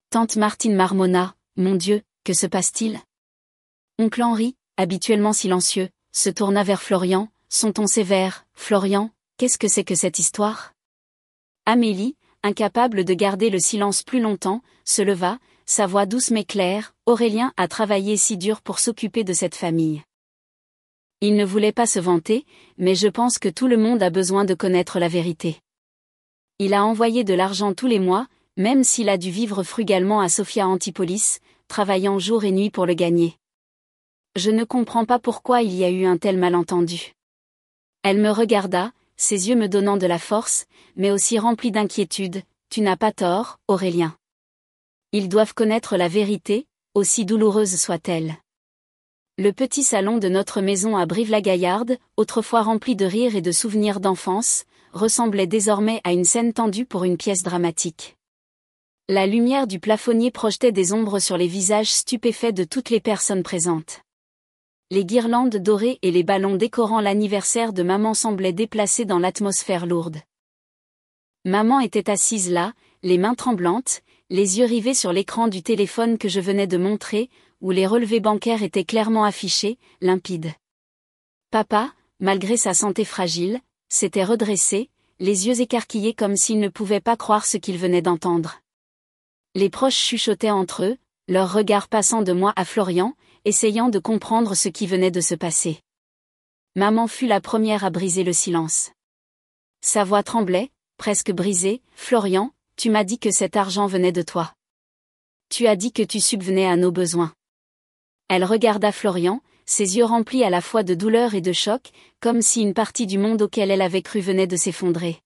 [SPEAKER 1] Tante Martine marmonna, mon Dieu, que se passe-t-il? Oncle Henri, habituellement silencieux, se tourna vers Florian, son ton sévère, Florian, qu'est-ce que c'est que cette histoire? Amélie, incapable de garder le silence plus longtemps, se leva, sa voix douce mais claire, Aurélien a travaillé si dur pour s'occuper de cette famille. Il ne voulait pas se vanter, mais je pense que tout le monde a besoin de connaître la vérité. Il a envoyé de l'argent tous les mois, même s'il a dû vivre frugalement à Sophia Antipolis, travaillant jour et nuit pour le gagner. Je ne comprends pas pourquoi il y a eu un tel malentendu. Elle me regarda, ses yeux me donnant de la force, mais aussi remplis d'inquiétude. Tu n'as pas tort, Aurélien. Ils doivent connaître la vérité, aussi douloureuse soit-elle. Le petit salon de notre maison à Brive-la-Gaillarde, autrefois rempli de rires et de souvenirs d'enfance, ressemblait désormais à une scène tendue pour une pièce dramatique. La lumière du plafonnier projetait des ombres sur les visages stupéfaits de toutes les personnes présentes. Les guirlandes dorées et les ballons décorant l'anniversaire de maman semblaient déplacés dans l'atmosphère lourde. Maman était assise là, les mains tremblantes, les yeux rivés sur l'écran du téléphone que je venais de montrer, où les relevés bancaires étaient clairement affichés, limpides. Papa, malgré sa santé fragile, s'était redressé, les yeux écarquillés comme s'il ne pouvait pas croire ce qu'il venait d'entendre. Les proches chuchotaient entre eux, leurs regards passant de moi à Florian, essayant de comprendre ce qui venait de se passer. Maman fut la première à briser le silence. Sa voix tremblait, presque brisée, « Florian, tu m'as dit que cet argent venait de toi. Tu as dit que tu subvenais à nos besoins. » Elle regarda Florian, ses yeux remplis à la fois de douleur et de choc, comme si une partie du monde auquel elle avait cru venait de s'effondrer.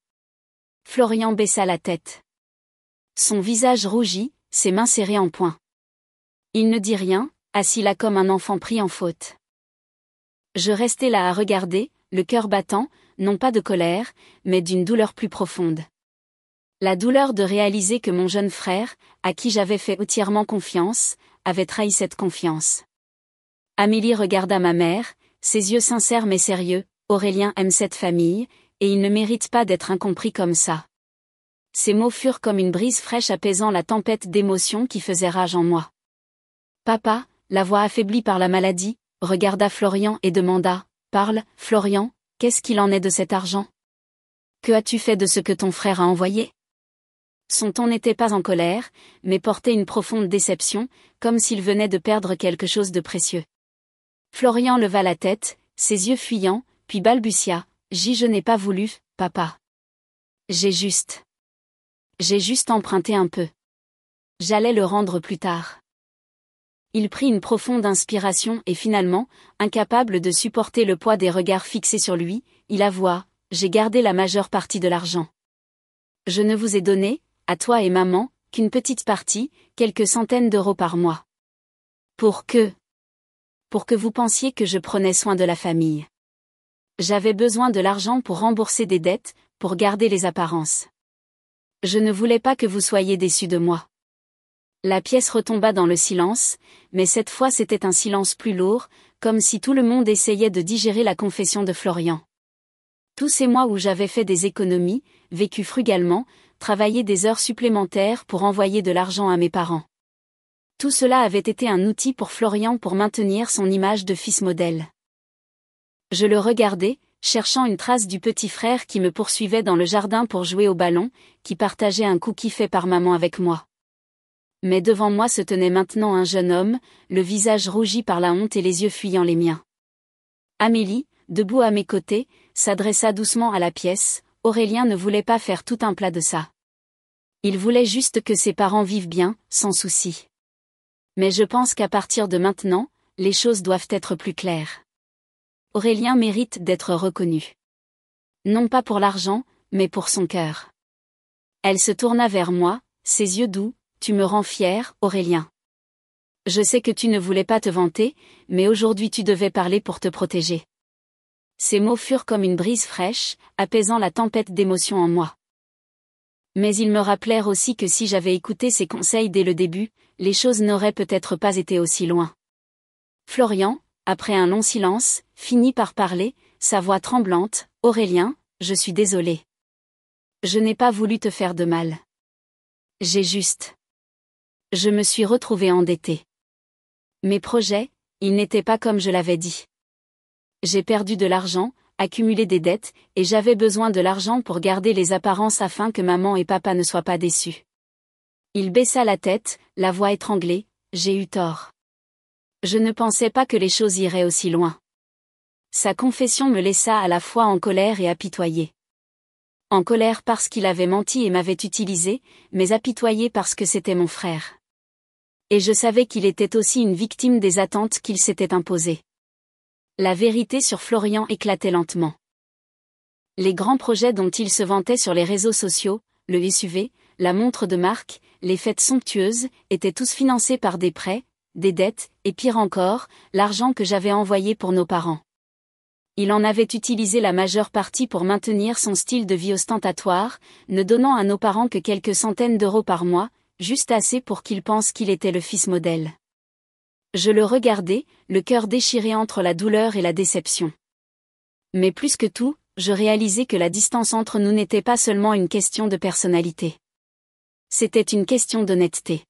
[SPEAKER 1] Florian baissa la tête. Son visage rougit, ses mains serrées en poing. Il ne dit rien, assis là comme un enfant pris en faute. Je restais là à regarder, le cœur battant, non pas de colère, mais d'une douleur plus profonde. La douleur de réaliser que mon jeune frère, à qui j'avais fait entièrement confiance, avait trahi cette confiance. Amélie regarda ma mère, ses yeux sincères mais sérieux, Aurélien aime cette famille, et il ne mérite pas d'être incompris comme ça. Ces mots furent comme une brise fraîche apaisant la tempête d'émotions qui faisait rage en moi. Papa, la voix affaiblie par la maladie, regarda Florian et demanda, « Parle, Florian, qu'est-ce qu'il en est de cet argent? Que as-tu fait de ce que ton frère a envoyé ?» Son ton n'était pas en colère, mais portait une profonde déception, comme s'il venait de perdre quelque chose de précieux. Florian leva la tête, ses yeux fuyants, puis balbutia, « Je n'ai pas voulu, papa. J'ai juste emprunté un peu. J'allais le rendre plus tard. » Il prit une profonde inspiration et finalement, incapable de supporter le poids des regards fixés sur lui, il avoua, « J'ai gardé la majeure partie de l'argent. Je ne vous ai donné, à toi et maman, qu'une petite partie, quelques centaines d'euros par mois. Pour que vous pensiez que je prenais soin de la famille. J'avais besoin de l'argent pour rembourser des dettes, pour garder les apparences. Je ne voulais pas que vous soyez déçus de moi. » La pièce retomba dans le silence, mais cette fois c'était un silence plus lourd, comme si tout le monde essayait de digérer la confession de Florian. Tous ces mois où j'avais fait des économies, vécu frugalement, travaillé des heures supplémentaires pour envoyer de l'argent à mes parents. Tout cela avait été un outil pour Florian pour maintenir son image de fils modèle. Je le regardais, cherchant une trace du petit frère qui me poursuivait dans le jardin pour jouer au ballon, qui partageait un cookie fait par maman avec moi. Mais devant moi se tenait maintenant un jeune homme, le visage rougi par la honte et les yeux fuyant les miens. Amélie, debout à mes côtés, s'adressa doucement à la pièce. Aurélien ne voulait pas faire tout un plat de ça. Il voulait juste que ses parents vivent bien, sans souci. Mais je pense qu'à partir de maintenant, les choses doivent être plus claires. Aurélien mérite d'être reconnu. Non pas pour l'argent, mais pour son cœur. Elle se tourna vers moi, ses yeux doux. Tu me rends fier, Aurélien. Je sais que tu ne voulais pas te vanter, mais aujourd'hui tu devais parler pour te protéger. Ces mots furent comme une brise fraîche, apaisant la tempête d'émotions en moi. Mais ils me rappelèrent aussi que si j'avais écouté ses conseils dès le début, les choses n'auraient peut-être pas été aussi loin. Florian, après un long silence, finit par parler, sa voix tremblante, « Aurélien, je suis désolée. Je n'ai pas voulu te faire de mal. Je me suis retrouvée endettée. Mes projets, ils n'étaient pas comme je l'avais dit. J'ai perdu de l'argent, accumulé des dettes, et j'avais besoin de l'argent pour garder les apparences afin que maman et papa ne soient pas déçus. » Il baissa la tête, la voix étranglée, « J'ai eu tort. Je ne pensais pas que les choses iraient aussi loin. » Sa confession me laissa à la fois en colère et apitoyée. En colère parce qu'il avait menti et m'avait utilisé, mais apitoyée parce que c'était mon frère. Et je savais qu'il était aussi une victime des attentes qu'il s'était imposées. La vérité sur Florian éclatait lentement. Les grands projets dont il se vantait sur les réseaux sociaux, le SUV, la montre de marque, les fêtes somptueuses, étaient tous financés par des prêts, des dettes, et pire encore, l'argent que j'avais envoyé pour nos parents. Il en avait utilisé la majeure partie pour maintenir son style de vie ostentatoire, ne donnant à nos parents que quelques centaines d'euros par mois, juste assez pour qu'ils pensent qu'il était le fils modèle. Je le regardais, le cœur déchiré entre la douleur et la déception. Mais plus que tout, je réalisais que la distance entre nous n'était pas seulement une question de personnalité. C'était une question d'honnêteté.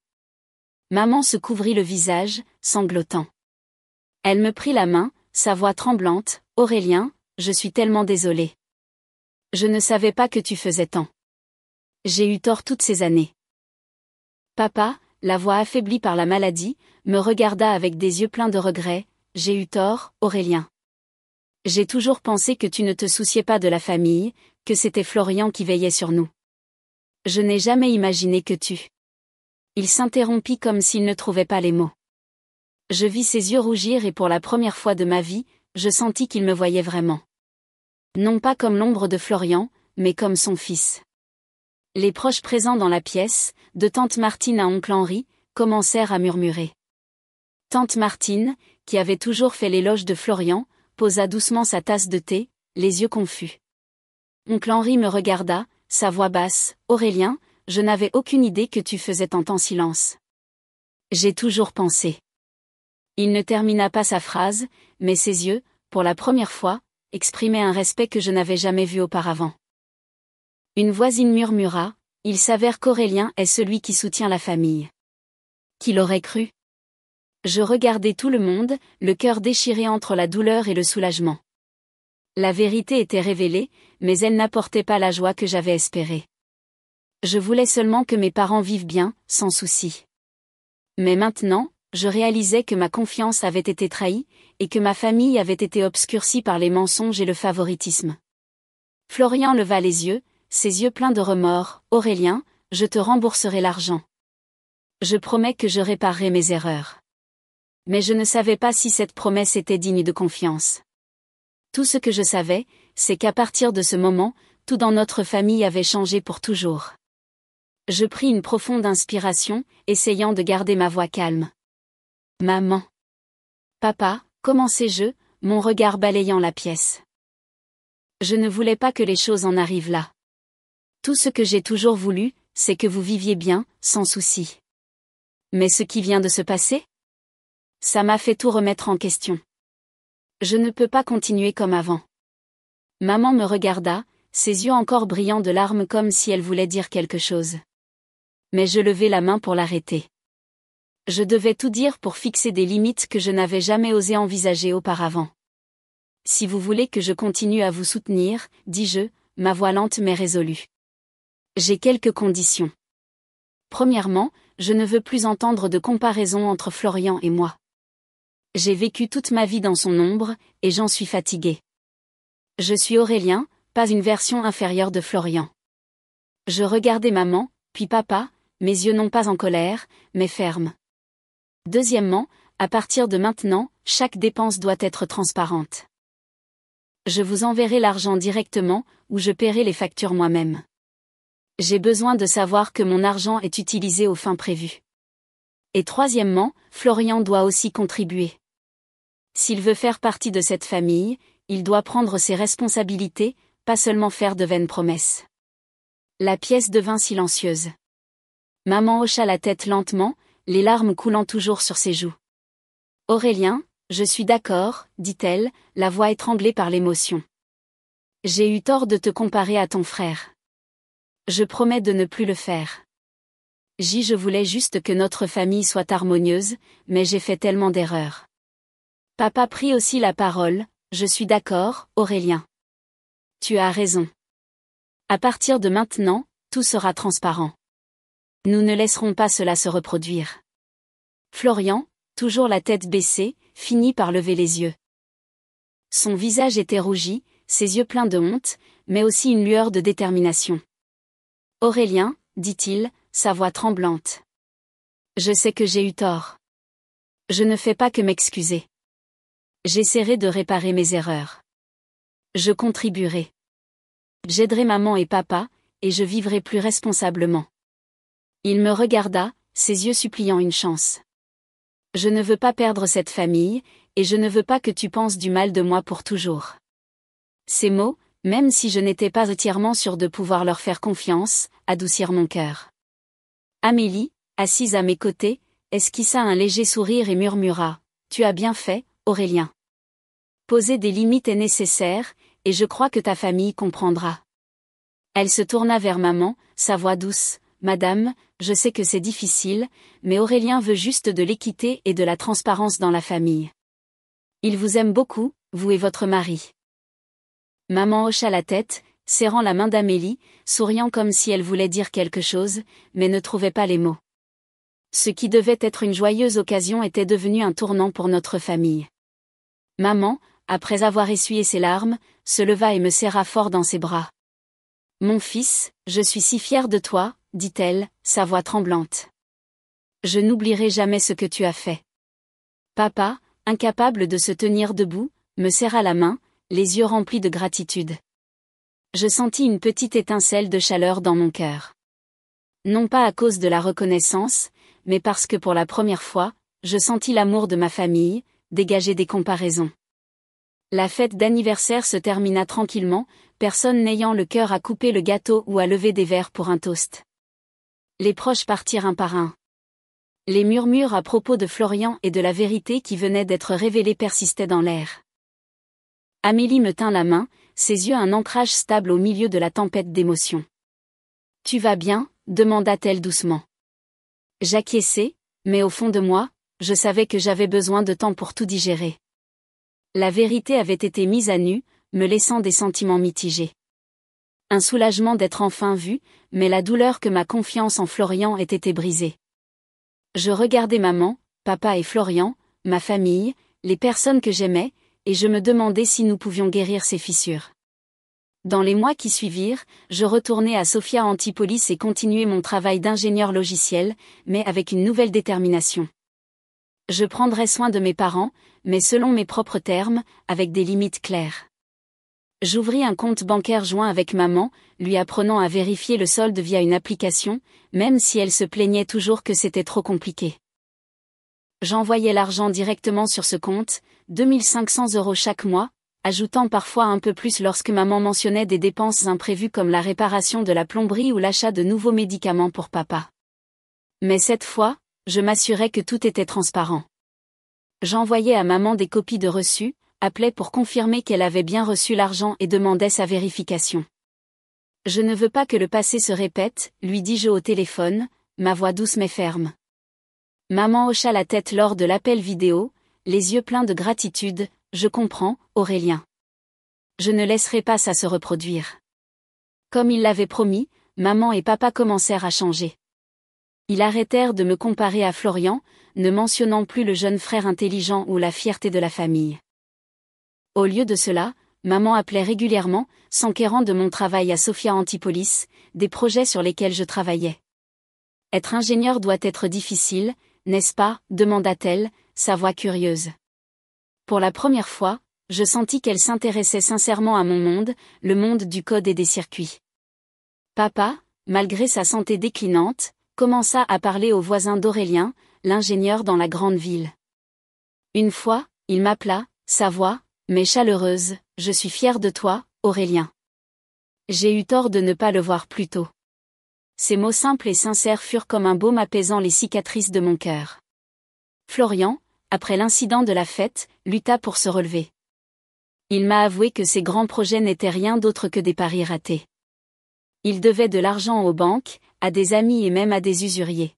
[SPEAKER 1] Maman se couvrit le visage, sanglotant. Elle me prit la main, sa voix tremblante, « Aurélien, je suis tellement désolée. Je ne savais pas que tu faisais tant. J'ai eu tort toutes ces années. » Papa, la voix affaiblie par la maladie, me regarda avec des yeux pleins de regrets, « J'ai eu tort, Aurélien. J'ai toujours pensé que tu ne te souciais pas de la famille, que c'était Florian qui veillait sur nous. Je n'ai jamais imaginé que tu... » Il s'interrompit comme s'il ne trouvait pas les mots. Je vis ses yeux rougir et pour la première fois de ma vie, je sentis qu'il me voyait vraiment. Non pas comme l'ombre de Florian, mais comme son fils. Les proches présents dans la pièce, de tante Martine à oncle Henri, commencèrent à murmurer. Tante Martine, qui avait toujours fait l'éloge de Florian, posa doucement sa tasse de thé, les yeux confus. Oncle Henri me regarda, sa voix basse, « Aurélien, je n'avais aucune idée que tu faisais tant en silence. J'ai toujours pensé. » Il ne termina pas sa phrase, mais ses yeux, pour la première fois, exprimaient un respect que je n'avais jamais vu auparavant. Une voisine murmura, « Il s'avère qu'Aurélien est celui qui soutient la famille. Qui l'aurait cru? Je regardais tout le monde, le cœur déchiré entre la douleur et le soulagement. La vérité était révélée, mais elle n'apportait pas la joie que j'avais espérée. Je voulais seulement que mes parents vivent bien, sans souci. Mais maintenant, je réalisais que ma confiance avait été trahie, et que ma famille avait été obscurcie par les mensonges et le favoritisme. Florian leva les yeux, ses yeux pleins de remords. « Aurélien, je te rembourserai l'argent. Je promets que je réparerai mes erreurs. » Mais je ne savais pas si cette promesse était digne de confiance. Tout ce que je savais, c'est qu'à partir de ce moment, tout dans notre famille avait changé pour toujours. Je pris une profonde inspiration, essayant de garder ma voix calme. « Maman. Papa », commençai-je, mon regard balayant la pièce. Je ne voulais pas que les choses en arrivent là. Tout ce que j'ai toujours voulu, c'est que vous viviez bien, sans souci. Mais ce qui vient de se passer? Ça m'a fait tout remettre en question. Je ne peux pas continuer comme avant. Maman me regarda, ses yeux encore brillants de larmes comme si elle voulait dire quelque chose. Mais je levai la main pour l'arrêter. Je devais tout dire pour fixer des limites que je n'avais jamais osé envisager auparavant. Si vous voulez que je continue à vous soutenir, dis-je, ma voix lente mais résolue. J'ai quelques conditions. Premièrement, je ne veux plus entendre de comparaison entre Florian et moi. J'ai vécu toute ma vie dans son ombre, et j'en suis fatiguée. Je suis Aurélien, pas une version inférieure de Florian. Je regardai maman, puis papa, mes yeux non pas en colère, mais fermes. Deuxièmement, à partir de maintenant, chaque dépense doit être transparente. Je vous enverrai l'argent directement, ou je paierai les factures moi-même. J'ai besoin de savoir que mon argent est utilisé aux fins prévues. Et troisièmement, Florian doit aussi contribuer. S'il veut faire partie de cette famille, il doit prendre ses responsabilités, pas seulement faire de vaines promesses. La pièce devint silencieuse. Maman hocha la tête lentement, les larmes coulant toujours sur ses joues. « Aurélien, je suis d'accord, » dit-elle, la voix étranglée par l'émotion. « J'ai eu tort de te comparer à ton frère. Je promets de ne plus le faire. Je voulais juste que notre famille soit harmonieuse, mais j'ai fait tellement d'erreurs. » Papa prit aussi la parole. « Je suis d'accord, Aurélien. Tu as raison. À partir de maintenant, tout sera transparent. Nous ne laisserons pas cela se reproduire. » Florian, toujours la tête baissée, finit par lever les yeux. Son visage était rougi, ses yeux pleins de honte, mais aussi une lueur de détermination. « Aurélien, » dit-il, sa voix tremblante. « Je sais que j'ai eu tort. Je ne fais pas que m'excuser. J'essaierai de réparer mes erreurs. Je contribuerai. J'aiderai maman et papa, et je vivrai plus responsablement. » Il me regarda, ses yeux suppliant une chance. « Je ne veux pas perdre cette famille, et je ne veux pas que tu penses du mal de moi pour toujours. » Ces mots, même si je n'étais pas entièrement sûre de pouvoir leur faire confiance, adoucirent mon cœur. Amélie, assise à mes côtés, esquissa un léger sourire et murmura « Tu as bien fait, Aurélien. Poser des limites est nécessaire, et je crois que ta famille comprendra. » Elle se tourna vers maman, sa voix douce. « Madame, je sais que c'est difficile, mais Aurélien veut juste de l'équité et de la transparence dans la famille. Il vous aime beaucoup, vous et votre mari. » Maman hocha la tête, serrant la main d'Amélie, souriant comme si elle voulait dire quelque chose, mais ne trouvait pas les mots. Ce qui devait être une joyeuse occasion était devenu un tournant pour notre famille. Maman, après avoir essuyé ses larmes, se leva et me serra fort dans ses bras. « Mon fils, je suis si fière de toi, » dit-elle, sa voix tremblante. « Je n'oublierai jamais ce que tu as fait. » Papa, incapable de se tenir debout, me serra la main, les yeux remplis de gratitude. Je sentis une petite étincelle de chaleur dans mon cœur. Non pas à cause de la reconnaissance, mais parce que pour la première fois, je sentis l'amour de ma famille, dégager des comparaisons. La fête d'anniversaire se termina tranquillement, personne n'ayant le cœur à couper le gâteau ou à lever des verres pour un toast. Les proches partirent un par un. Les murmures à propos de Florian et de la vérité qui venait d'être révélée persistaient dans l'air. Amélie me tint la main, ses yeux un ancrage stable au milieu de la tempête d'émotions. « Tu vas bien, demanda-t-elle doucement. J'acquiesçai, mais au fond de moi, je savais que j'avais besoin de temps pour tout digérer. La vérité avait été mise à nu, me laissant des sentiments mitigés. Un soulagement d'être enfin vue, mais la douleur que ma confiance en Florian ait été brisée. Je regardais maman, papa et Florian, ma famille, les personnes que j'aimais, et je me demandais si nous pouvions guérir ces fissures. Dans les mois qui suivirent, je retournai à Sophia Antipolis et continuai mon travail d'ingénieur logiciel, mais avec une nouvelle détermination. Je prendrais soin de mes parents, mais selon mes propres termes, avec des limites claires. J'ouvris un compte bancaire joint avec maman, lui apprenant à vérifier le solde via une application, même si elle se plaignait toujours que c'était trop compliqué. J'envoyais l'argent directement sur ce compte, 2500 € chaque mois, ajoutant parfois un peu plus lorsque maman mentionnait des dépenses imprévues comme la réparation de la plomberie ou l'achat de nouveaux médicaments pour papa. Mais cette fois, je m'assurais que tout était transparent. J'envoyais à maman des copies de reçus, appelais pour confirmer qu'elle avait bien reçu l'argent et demandais sa vérification. Je ne veux pas que le passé se répète, lui dis-je au téléphone, ma voix douce mais ferme. Maman hocha la tête lors de l'appel vidéo, les yeux pleins de gratitude. Je comprends, Aurélien. Je ne laisserai pas ça se reproduire. Comme il l'avait promis, maman et papa commencèrent à changer. Ils arrêtèrent de me comparer à Florian, ne mentionnant plus le jeune frère intelligent ou la fierté de la famille. Au lieu de cela, maman appelait régulièrement, s'enquérant de mon travail à Sophia Antipolis, des projets sur lesquels je travaillais. Être ingénieur doit être difficile, n'est-ce pas, demanda-t-elle, sa voix curieuse. Pour la première fois, je sentis qu'elle s'intéressait sincèrement à mon monde, le monde du code et des circuits. Papa, malgré sa santé déclinante, commença à parler au voisin d'Aurélien, l'ingénieur dans la grande ville. Une fois, il m'appela, sa voix, mais chaleureuse, « Je suis fier de toi, Aurélien. » J'ai eu tort de ne pas le voir plus tôt. Ces mots simples et sincères furent comme un baume apaisant les cicatrices de mon cœur. Florian, après l'incident de la fête, lutta pour se relever. Il m'a avoué que ses grands projets n'étaient rien d'autre que des paris ratés. Il devait de l'argent aux banques, à des amis et même à des usuriers.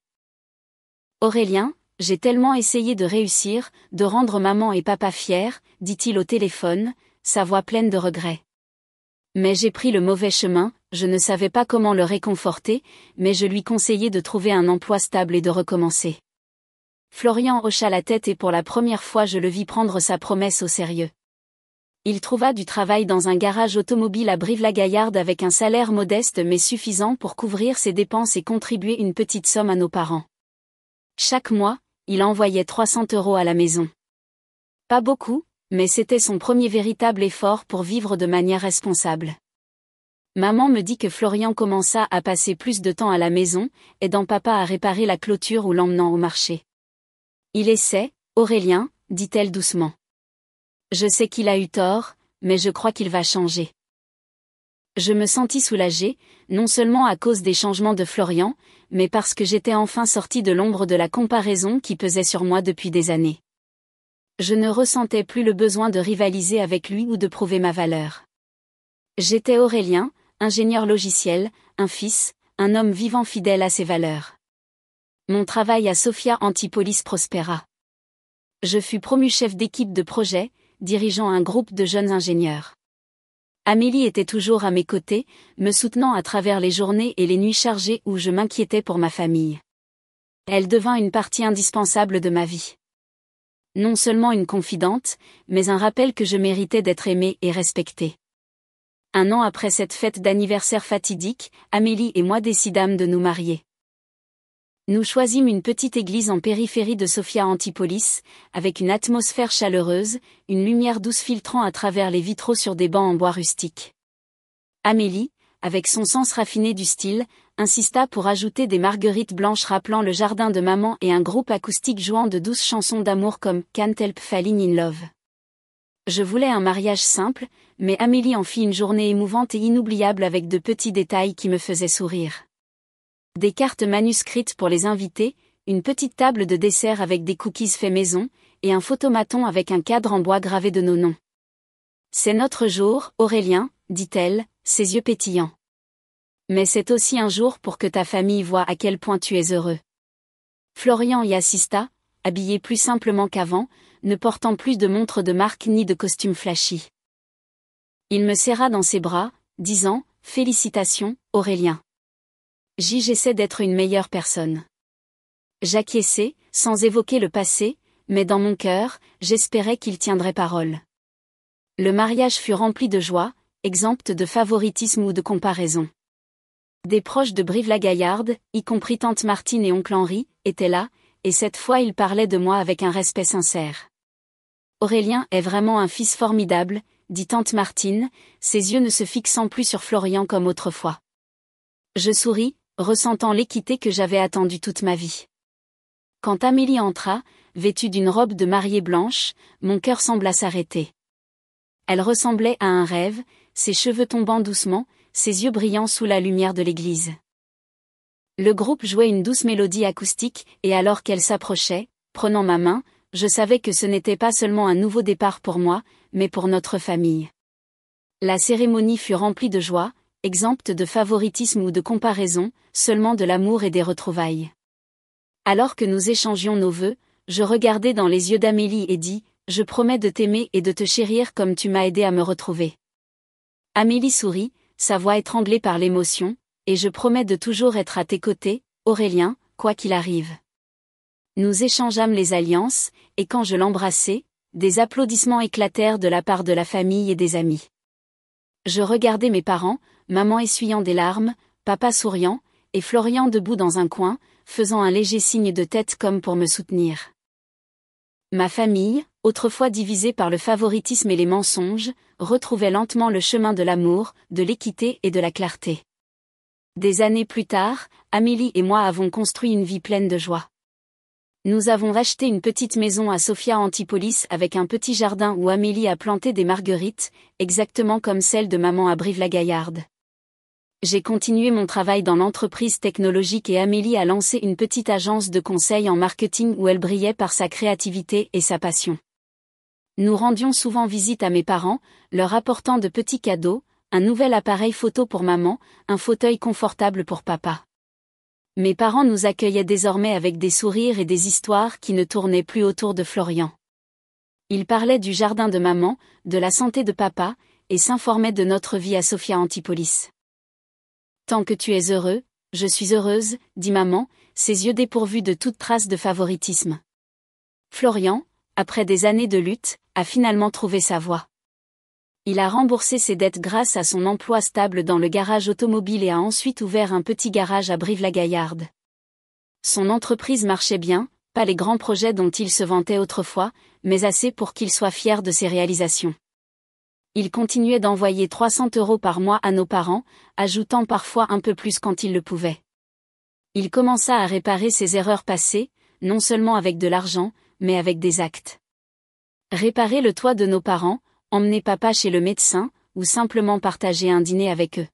[SPEAKER 1] Aurélien, j'ai tellement essayé de réussir, de rendre maman et papa fiers, dit-il au téléphone, sa voix pleine de regrets. Mais j'ai pris le mauvais chemin, je ne savais pas comment le réconforter, mais je lui conseillais de trouver un emploi stable et de recommencer. Florian hocha la tête et pour la première fois je le vis prendre sa promesse au sérieux. Il trouva du travail dans un garage automobile à Brive-la-Gaillarde avec un salaire modeste mais suffisant pour couvrir ses dépenses et contribuer une petite somme à nos parents. Chaque mois, il envoyait 300 € à la maison. Pas beaucoup, mais c'était son premier véritable effort pour vivre de manière responsable. Maman me dit que Florian commença à passer plus de temps à la maison, aidant papa à réparer la clôture ou l'emmenant au marché. Il essaie, Aurélien, dit-elle doucement. Je sais qu'il a eu tort, mais je crois qu'il va changer. Je me sentis soulagée, non seulement à cause des changements de Florian, mais parce que j'étais enfin sortie de l'ombre de la comparaison qui pesait sur moi depuis des années. Je ne ressentais plus le besoin de rivaliser avec lui ou de prouver ma valeur. J'étais Aurélien, ingénieur logiciel, un fils, un homme vivant fidèle à ses valeurs. Mon travail à Sophia Antipolis prospéra. Je fus promu chef d'équipe de projet, dirigeant un groupe de jeunes ingénieurs. Amélie était toujours à mes côtés, me soutenant à travers les journées et les nuits chargées où je m'inquiétais pour ma famille. Elle devint une partie indispensable de ma vie. Non seulement une confidente, mais un rappel que je méritais d'être aimée et respectée. Un an après cette fête d'anniversaire fatidique, Amélie et moi décidâmes de nous marier. Nous choisîmes une petite église en périphérie de Sophia Antipolis, avec une atmosphère chaleureuse, une lumière douce filtrant à travers les vitraux sur des bancs en bois rustique. Amélie, avec son sens raffiné du style, insista pour ajouter des marguerites blanches rappelant le jardin de maman et un groupe acoustique jouant de douces chansons d'amour comme « Can't Help Falling in Love ». Je voulais un mariage simple, mais Amélie en fit une journée émouvante et inoubliable avec de petits détails qui me faisaient sourire. Des cartes manuscrites pour les invités, une petite table de dessert avec des cookies faits maison, et un photomaton avec un cadre en bois gravé de nos noms. « C'est notre jour, Aurélien, dit-elle, ses yeux pétillants. Mais c'est aussi un jour pour que ta famille voie à quel point tu es heureux. Florian y assista, habillé plus simplement qu'avant, ne portant plus de montre de marque ni de costume flashy. Il me serra dans ses bras, disant « Félicitations, Aurélien. J'essaie d'être une meilleure personne. » J'acquiesçai, sans évoquer le passé, mais dans mon cœur, j'espérais qu'il tiendrait parole. Le mariage fut rempli de joie, exempt de favoritisme ou de comparaison. Des proches de Brive-la-Gaillarde, y compris tante Martine et oncle Henri, étaient là, et cette fois ils parlaient de moi avec un respect sincère. Aurélien est vraiment un fils formidable, dit tante Martine, ses yeux ne se fixant plus sur Florian comme autrefois. Je souris, ressentant l'équité que j'avais attendue toute ma vie. Quand Amélie entra, vêtue d'une robe de mariée blanche, mon cœur sembla s'arrêter. Elle ressemblait à un rêve, ses cheveux tombant doucement, ses yeux brillants sous la lumière de l'église. Le groupe jouait une douce mélodie acoustique, et alors qu'elle s'approchait, prenant ma main, je savais que ce n'était pas seulement un nouveau départ pour moi, mais pour notre famille. La cérémonie fut remplie de joie, exempte de favoritisme ou de comparaison, seulement de l'amour et des retrouvailles. Alors que nous échangions nos vœux, je regardai dans les yeux d'Amélie et dis « Je promets de t'aimer et de te chérir comme tu m'as aidé à me retrouver. » Amélie sourit, sa voix étranglée par l'émotion, et je promets de toujours être à tes côtés, Aurélien, quoi qu'il arrive. Nous échangeâmes les alliances, et quand je l'embrassai, des applaudissements éclatèrent de la part de la famille et des amis. Je regardai mes parents, maman essuyant des larmes, papa souriant, et Florian debout dans un coin, faisant un léger signe de tête comme pour me soutenir. Ma famille, autrefois divisée par le favoritisme et les mensonges, retrouvait lentement le chemin de l'amour, de l'équité et de la clarté. Des années plus tard, Amélie et moi avons construit une vie pleine de joie. Nous avons racheté une petite maison à Sophia Antipolis avec un petit jardin où Amélie a planté des marguerites, exactement comme celle de maman à Brive-la-Gaillarde. J'ai continué mon travail dans l'entreprise technologique et Amélie a lancé une petite agence de conseil en marketing où elle brillait par sa créativité et sa passion. Nous rendions souvent visite à mes parents, leur apportant de petits cadeaux, un nouvel appareil photo pour maman, un fauteuil confortable pour papa. Mes parents nous accueillaient désormais avec des sourires et des histoires qui ne tournaient plus autour de Florian. Ils parlaient du jardin de maman, de la santé de papa, et s'informaient de notre vie à Sophia Antipolis. Tant que tu es heureux, je suis heureuse, dit maman, ses yeux dépourvus de toute trace de favoritisme. Florian, après des années de lutte, a finalement trouvé sa voie. Il a remboursé ses dettes grâce à son emploi stable dans le garage automobile et a ensuite ouvert un petit garage à Brive-la-Gaillarde. Son entreprise marchait bien, pas les grands projets dont il se vantait autrefois, mais assez pour qu'il soit fier de ses réalisations. Il continuait d'envoyer 300 € par mois à nos parents, ajoutant parfois un peu plus quand il le pouvait. Il commença à réparer ses erreurs passées, non seulement avec de l'argent, mais avec des actes. Réparer le toit de nos parents, emmener papa chez le médecin, ou simplement partager un dîner avec eux.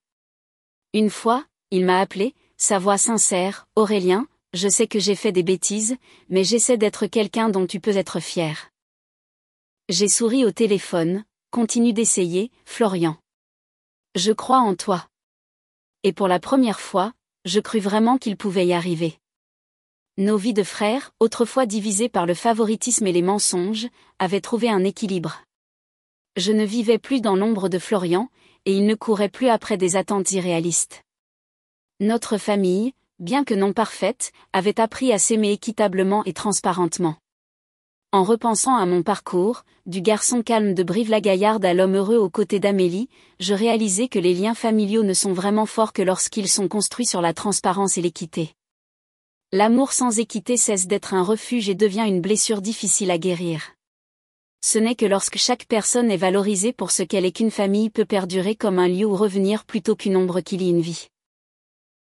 [SPEAKER 1] Une fois, il m'a appelé, sa voix sincère, « Aurélien, je sais que j'ai fait des bêtises, mais j'essaie d'être quelqu'un dont tu peux être fier. » J'ai souri au téléphone, continue d'essayer, Florian. Je crois en toi. Et pour la première fois, je crus vraiment qu'il pouvait y arriver. Nos vies de frères, autrefois divisées par le favoritisme et les mensonges, avaient trouvé un équilibre. Je ne vivais plus dans l'ombre de Florian, et il ne courait plus après des attentes irréalistes. Notre famille, bien que non parfaite, avait appris à s'aimer équitablement et transparentement. En repensant à mon parcours, du garçon calme de Brive-la-Gaillarde à l'homme heureux aux côtés d'Amélie, je réalisais que les liens familiaux ne sont vraiment forts que lorsqu'ils sont construits sur la transparence et l'équité. L'amour sans équité cesse d'être un refuge et devient une blessure difficile à guérir. Ce n'est que lorsque chaque personne est valorisée pour ce qu'elle est qu'une famille peut perdurer comme un lieu où revenir plutôt qu'une ombre qui lie une vie.